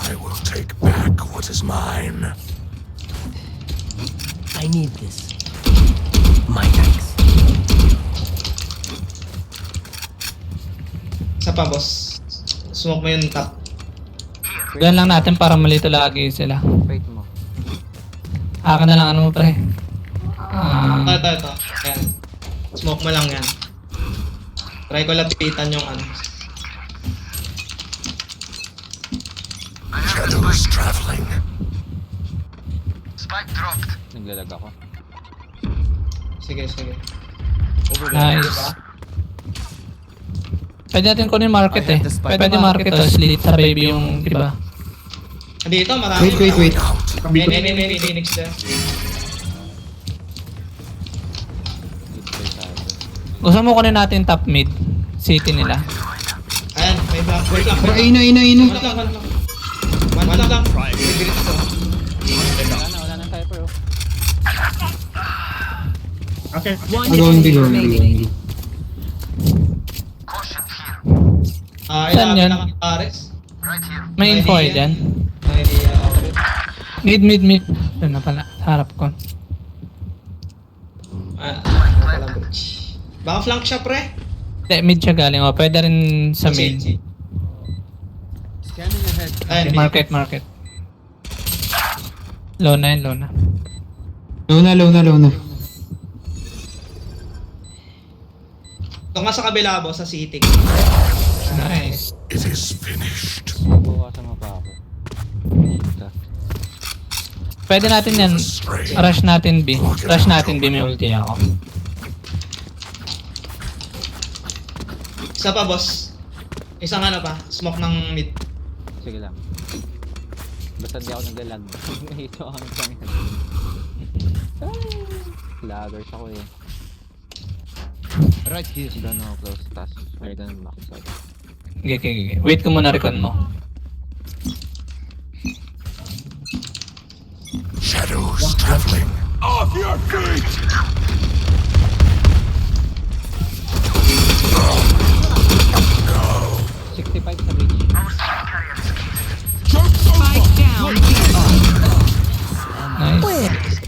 I will take back what is mine. I need this. My thanks. Isa pa boss. Smoke mo yung top. Ganyan lang natin para malito lagi sila. Wait mo. Akin na lang ano mo pre. Ito. Ayan. Smoke mo lang yan. Try ko lapitan yung ano. Shadows traveling. Naglalag ako. Sige. Nice. Pwede natin kunin market eh. Pwede market o slit sa baby yung iba. Dito, marami. Wait. May Phoenix there. Gusto mo kunin natin top mid. City nila. Ayan, may back. Wait lang. Ay na. One lang. Bibirit ko. Wala na sniper oh. Okay. One Going enemy big. remaining. Saan yan? Naka-ares. May info eh dyan. May idea ako. Mid. Doon na pala. Sa harap ko. Walang bridge. Baka flank siya pre. Mid siya galing. O, pwede rin sa mid. Scanning ahead. Ayan, Market. Low na. Low na. Ito nga sa kabila boss, sa city. Nice. It is finished. Bukasan mo pa ako. Ito. Pwede natin yan. Rush natin B. May ulti ako. Isa pa boss. Isang ano pa, smoke ng mid. Sige lang. Basta di ako naglalag. Ito ang pangit. Laggers ako eh. Right here. Doon ako close task. May ganun backside. Okay. Wait ko muna recon mo. Shadows traveling. Off your feet! 65 sa bridge. Spike down. Nice.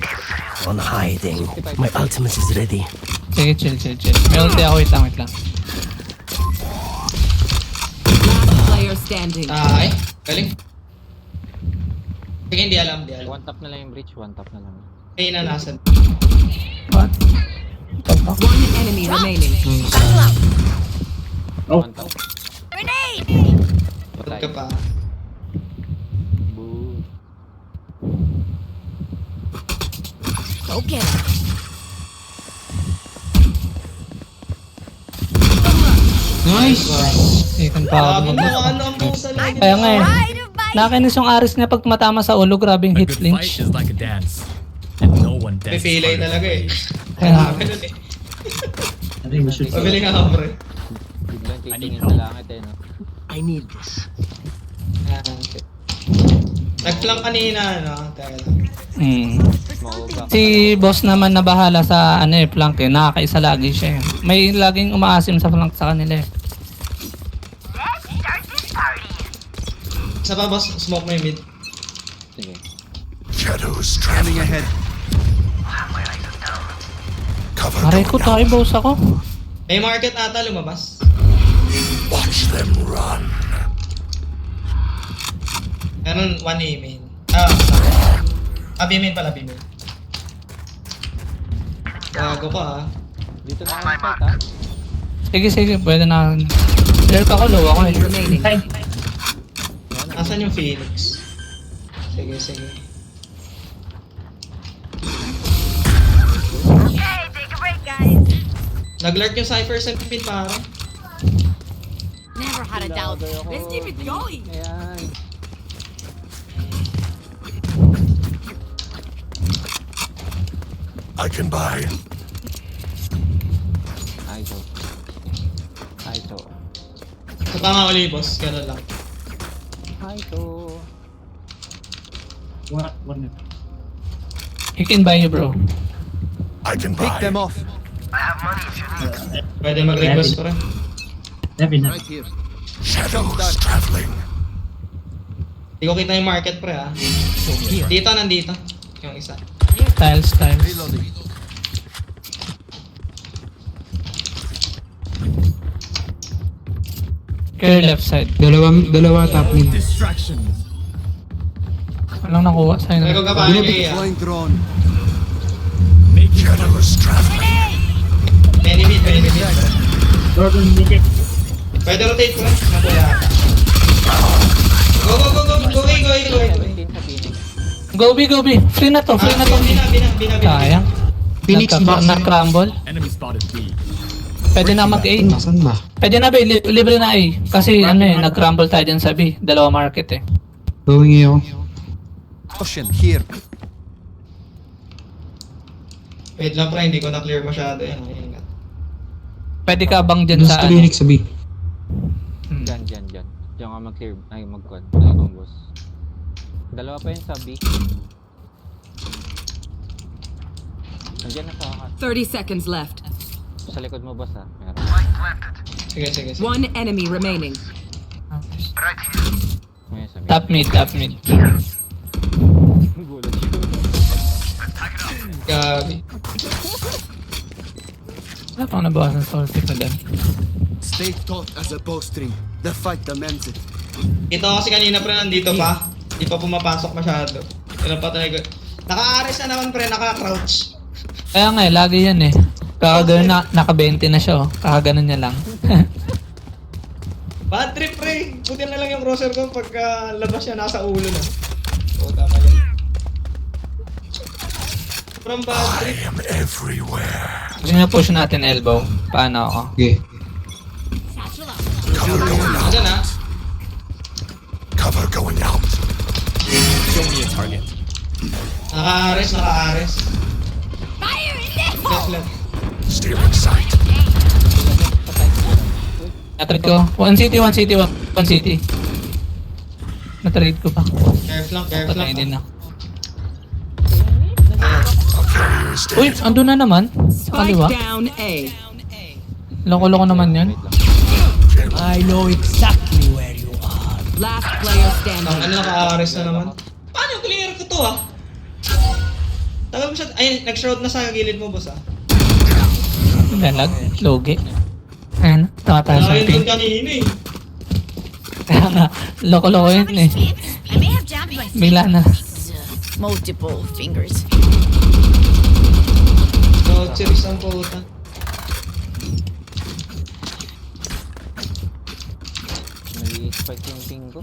On hiding. My ultimate is ready. Sige, chill. May ulti ako. Wait lang. Last player standing. Ay, galing. Sige, hindi alam. One tap na lang yung bridge. One tap na lang. May inanasan. What? One enemy remaining. One tap. Grenade! Ba't ka pa? Boo. Go get him. Nice! Ikan pa Grabe ako. mo, ano ang pusa lang. Kaya nga eh. Nakainis yung Aris niya pag tumatama sa ulo, grabing A hit good fight lynch. is like a dance. And no one dances Pipilay harder talaga than eh. me. Kaya, Ganun eh. I think we should. Pabili nga ako, pre. Biglang titingin sa langit eh, no? I need this. Nag-flank kanina, no? Teka lang. Mauga. Si boss naman na bahala sa ano eh, flank eh. Nakakaisa lagi siya eh. May laging umaasim sa flank sa kanila eh. Isa pa, boss. Smoke mo yung mid. Sige. Shadows Scanning traveling. ahead. Cover Aray ko, going tayo out. boss ako. May market ata lumabas. Watch them run. Meron 1 A main. B main pala, B main. Gago ka, Dito na ako fight, ha? Sige, sige, pwede na. Clear ka ko, low ako eh. Remaining. Nasaan yung Phoenix? Sige, sige. Hey, take a break, guys. Nag-lurk yung Cypher sa pin parang. Never had a doubt. Let's keep it going. Ayan. I can buy. ISO. ISO. Sa tama uli, boss. Ganun lang. ISO. What? What? He can buy you, bro. I can Pick buy. them off. Pwede mag-request pa rin. Devin. Right here. Shadows traveling. Hindi ko kita yung market, pre, ha. Dito, nandito. Yung isa. Styles, styles. Reloading. Clear left side. Dalawa top mid. Distractions. Walang nakuha sa'yo. May kong kapahan yung A, ha. Deploying drone. Shadows traveling. Many mid, many mid. Gordon, make it. Pwede rotate, pre. Nakuya. Go, go, go, go. Go, go, go, go, go. 17 sa Phoenix. Go B, go B. Free na to, free na to. Bina. Sayang. Phoenix box. Na-crumble. Enemy spotted B. Pwede na mag-A. Saan ba? Pwede na B, libre na A. Kasi ano eh, nag-crumble tayo dyan sa B. Dalawa market eh. Going A ako. Ocean here. Wait lang, pre. Hindi ko na-clear masyado yan. Ingat. Pwede ka bang dyan Doon sa sa ano? clinic sa B. Diyan. Diyan ka mag-clear. Ay, mag-con. Ay, boss. Dalawa pa yun sa B. Nandiyan na sa akin. 30 seconds left. Sa likod mo, boss, ha? Meron. Sige, sige, sige. One enemy remaining. Ngayon sa mid. Top mid, top mid. Gulat yun. Gabi. Wala pang nabawasan salty pa dyan. Stay taut as a bowstring. The fight demands it. Ito kasi kanina, pre, nandito pa. Hindi pa pumapasok masyado. Pero pa talaga. Naka-ares na naman, pre. Naka-crouch. Kaya nga eh, lagi yan eh. Kakagano na, naka-20 na siya oh. Kakagano niya lang. Bad trip, pre. Buti na lang yung crosser ko pagka labas niya nasa ulo na. Oo, tama yan. From bad I trip. am everywhere. Gusto niya push natin elbow. Paano ako? Okay. Cover going out. Diyan, ha? Cover going out. Show me a target. Naka-ares, naka-ares. Fire in this Left, left. Stealing sight. Natrade ko. 1 city, 1 city, 1 city. Natrade ko pa. Care flank, care flank. Patay din ako. A carrier is Uy, dead. ando na naman. Sa Spike kaliwa. down A. Loko-loko naman yun. I know exactly where you are. Last player Ang standing. ano, naka-ares na naman. Paano yung clear ko to, ha? Tagal mo siya. Ay, nag-shroud na sa gilid mo, boss, ha? Lalag. Logi. Ayan. Tumataas ang Nakayun ping. dun kanina, eh. Kaya nga. Loko-loko yun eh. I may have jammed my Bigla na. multiple fingers. So, series ang puta. Nag-spike yung ping ko.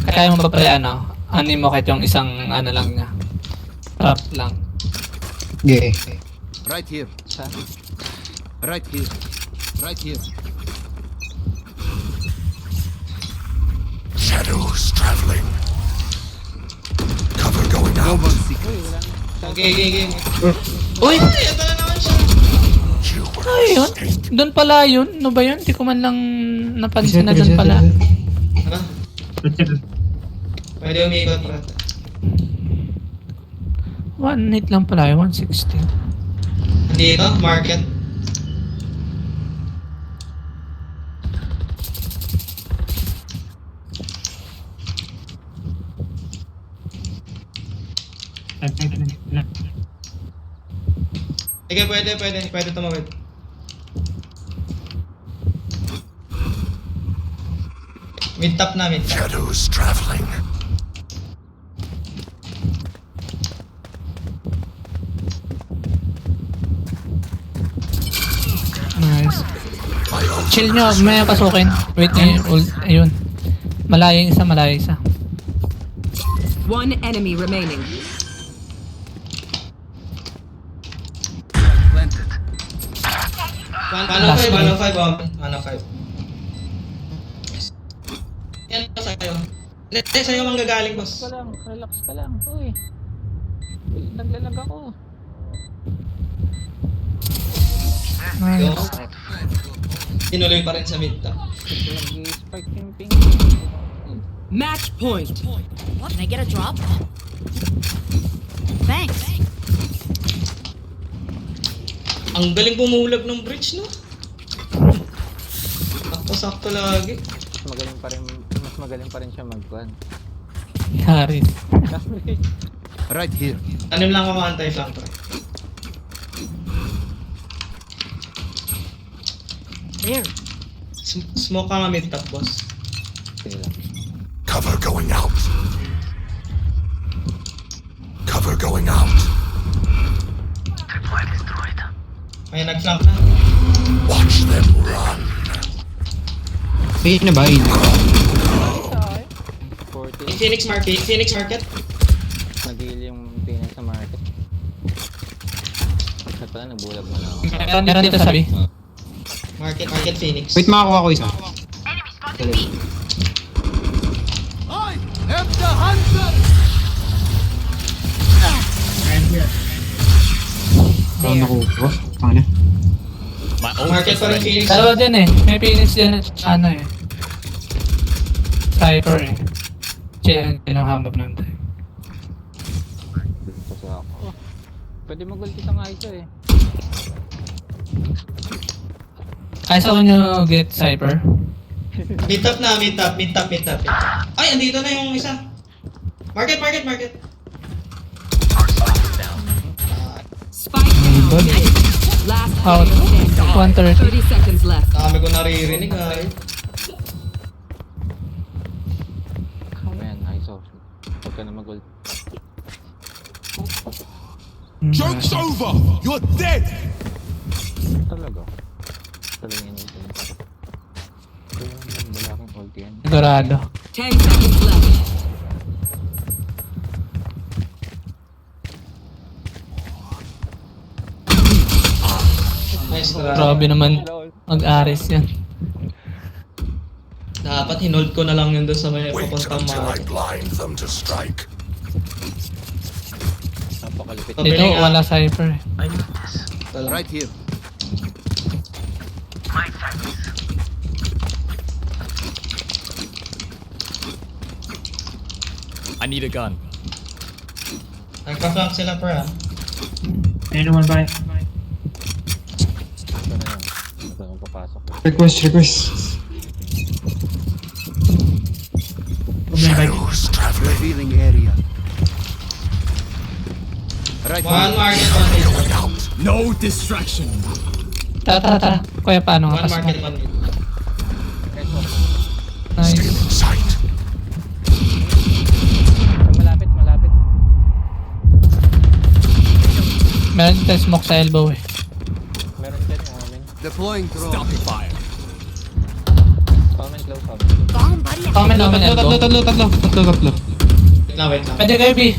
Kaya mo ba pala ano? Ano mo kahit yung isang ano lang niya. Trap lang. Okay. Right here. Sa? Right here. Right here. Shadows traveling. Cover going out. Global secret. Uy, wala na. Okay. Uy! Ay, ito na naman siya. You were a Ayun. mistake. Doon pala yun. Ano ba yun? Hindi ko man lang napansin na doon Reset, pala. reset. Tara, pwede umikot, pre. 1 hit lang pala yun. 116. Nandito, market. Sige, pwede tumawid. Mid top na, mid top. Shadows traveling. Nice. My ultimate Chill nyo. May pasukin. Wait nyo yung ult. Ayun. Malayo isa. One enemy remaining. Planted. 105. Yan pa sa'yo. Hindi, sa'yo manggagaling, boss. Relax ka lang. Uy. Naglalag ako. Nice. Tinuloy pa rin sa mid top. Nag-spike yung ping. Match point. What? Can I get a drop? Thanks. Ang galing bumulag ng bridge, no? Sakto lagi. Mas magaling pa rin siya mag-gun. Haris. Right here. Tanim lang ako anti-flank, pre. There. Smoke ka nga mid top, boss. Sige lang. cover going out. Cover going out. May nag-flank na. Watch them run. Ayun na ba? Ayun. 40. Phoenix Market. Nag-heal yung tingin sa market. At pala, nagbulag mo na ako. Meron dito sabi. Market Phoenix. Wait, makakuha ko isa. I am the hunter. Ako nakukuha. Tanga na. Market pa rin Phoenix. Dalawa din eh. May Phoenix din at ano eh. Cypher eh. Chill, pinanghambap lang tayo. Kasi ako. Pwede mag-ulti sa nga isa eh. Ayos ako nyo get Cypher. Mid top. Ay, andito na yung isa. Market. Spike down. Last Out. player standing. 130. 30 seconds left. Dami ko naririnig, ay. Ayan, nice off. Huwag ka na mag-ulti. Joke's over! You're dead! Talaga. Talaga yun ito. Wala akong ulti yan. Sigurado. 10 seconds left. Nice try. Grabe naman. Mag-aris yan. Dapat hinold ko na lang yun doon sa may Wait papuntang until I market. blind them to strike. Napakalipit. Pabili Dito nga. wala Cypher eh. Ito lang. Right here. I need a gun. Nagpa-flank sila, pre, ah. Anyone buy? Ito na yun. Ito na papasok. Request. Shadows traveling. Revealing area. Right One here. market, one mid. Going out. No distraction. Tara. Kuya paano One nga market, pas mo? one mid. Still Nice. in sight. Malapit. Meron tayo smoke sa elbow eh. Meron dyan yung omen. Deploying drone. Stop the fire. Omen close. Bomb buddy. Comment naman elbow. Tatlo. Wait lang. Pwede kayo B.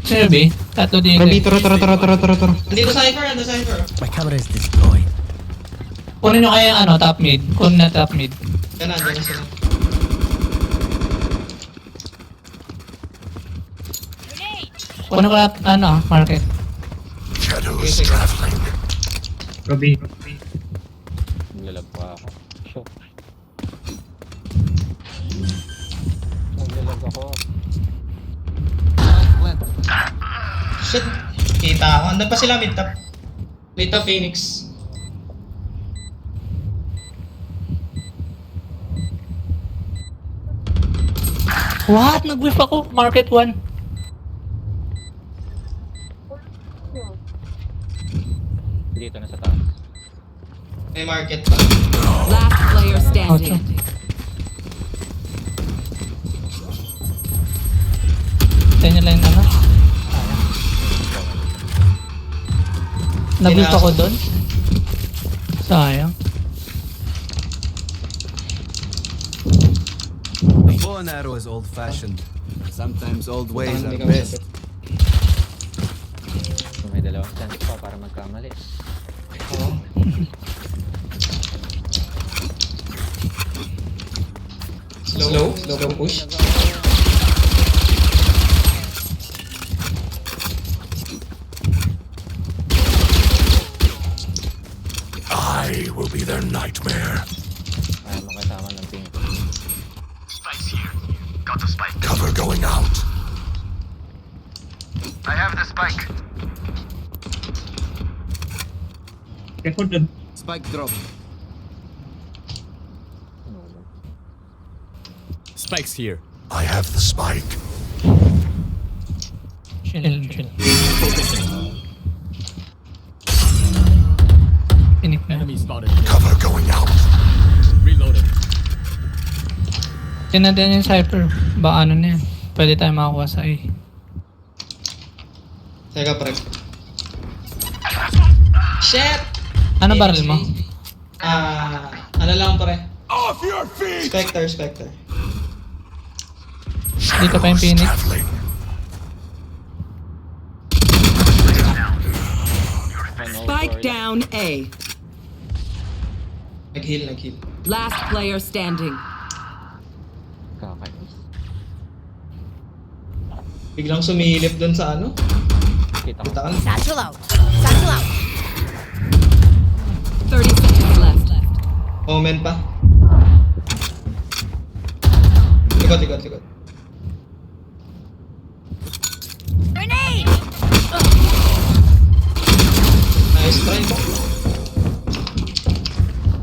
Sino B? Tatlo dito. Tara, dito, tara. Nandito Cypher, nandito Cypher. My camera is destroyed. Kunin nyo kaya yung ano, top mid. Kunin na top mid. Yan na, dyan na sila. Kunin ko na, ano, market. Shadows traveling. Robbie. Naglalag pa ako. Shoot. Naglalag ako. Shit. Kita ako. Andun pa sila mid top. Mid top Phoenix. What? Nag-whiff ako. Market 1. Dito na sa taas. May market pa. Last player standing. Tayo nyo lang yung ano. Nag-whiff ako doon. Sayang. Bow and arrow is old-fashioned. Sometimes old ways are best. May dalawang chance pa para magkamali. Slow push. I will be their nightmare. Ayaw makasama ng pink. Spike's here. Got the spike. Cover going out. I have the spike. Careful dun. Spike drop. Spike's here. I have the spike. Chill. Pinik na. Enemy spotted. Cover going out. Reloading. Tinandihan yung Cypher. Baka ano na yan. Pwede tayo makakuha sa A. Teka, pre. Shit! Ano barrel mo? Ano lang, pre? Off your feet! Spectre. Dito pa yung Phoenix. Traveling. Spike down A. Nag-heal. Last player standing. Kakainis. Biglang sumilip dun sa ano? Kita ko. Kita ka na. Satchel out. 30 seconds left. Omen pa. Likod. Grenade! Nice try po.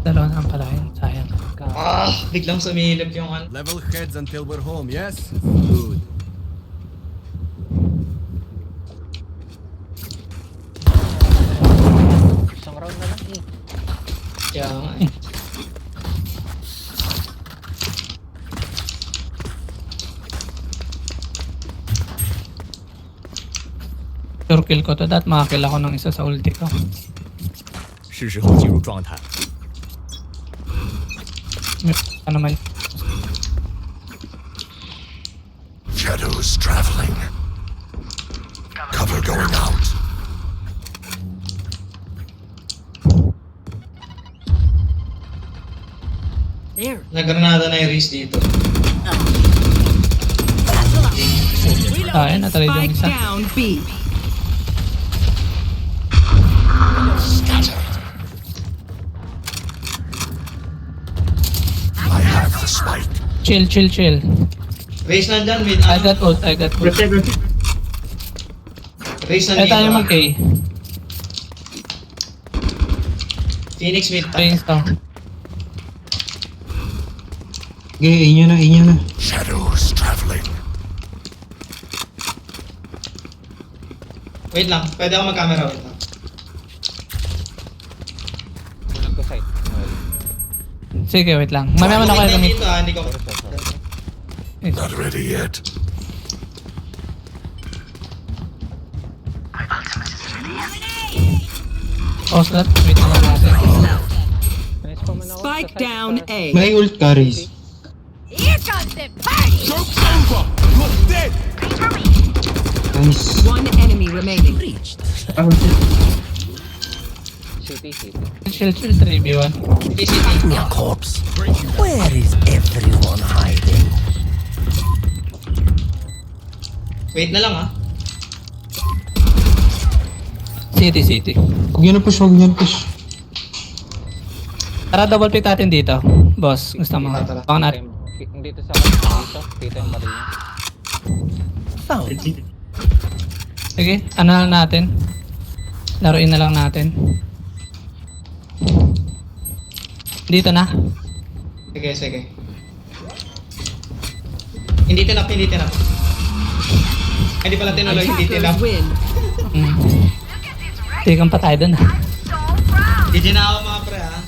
Dalawa na ang pala yun. Sayang. Biglang sumilip yung ano. Level heads until we're home, yes? Good. Isang round na lang eh. Kaya nga eh. Sure kill ko to. Dat makakill ako ng isa sa ulti ko. 是时候进入状态。 Ano man. Shadows traveling. Cover going out. There. Nagranada na yung Reese dito. Ayun, natalid yung Spike isa. down B. I have the spike. Chill. Reese nandyan, mid. I got ult. Protect. Reese Kaya nandito. tayo mag-A. Phoenix mid. Playing star. Okay, inyo na. Shadows traveling. Wait lang, pwede ako mag-camera. Wait lang. Walang ko sight. Sige, wait lang. Mamaya mo na kayo Wait gamit. dito hindi ko. Not ready yet. Pause that. Wait lang natin. Nice pa man ako. Spike down A. May ult carries. Here comes the party! Ah, Nice. One enemy remaining. City. Chill 3v1. A corpse. Where is everyone hiding? Wait na lang, ah. City. Huwag yun na push, huwag yun na push. Tara, double pick natin dito. Boss, gusto mo. Tara. Baka natin. Dito sa dito. Dito yung baril niya. Found. Sige, ano lang natin. Laruin na lang natin. Dito na. Sige. Hindi tinap. Ay, di pala tinuloy, hindi tinap. Attackers win. Tikang pa tayo dun. Hindi na ako mga pre, ha.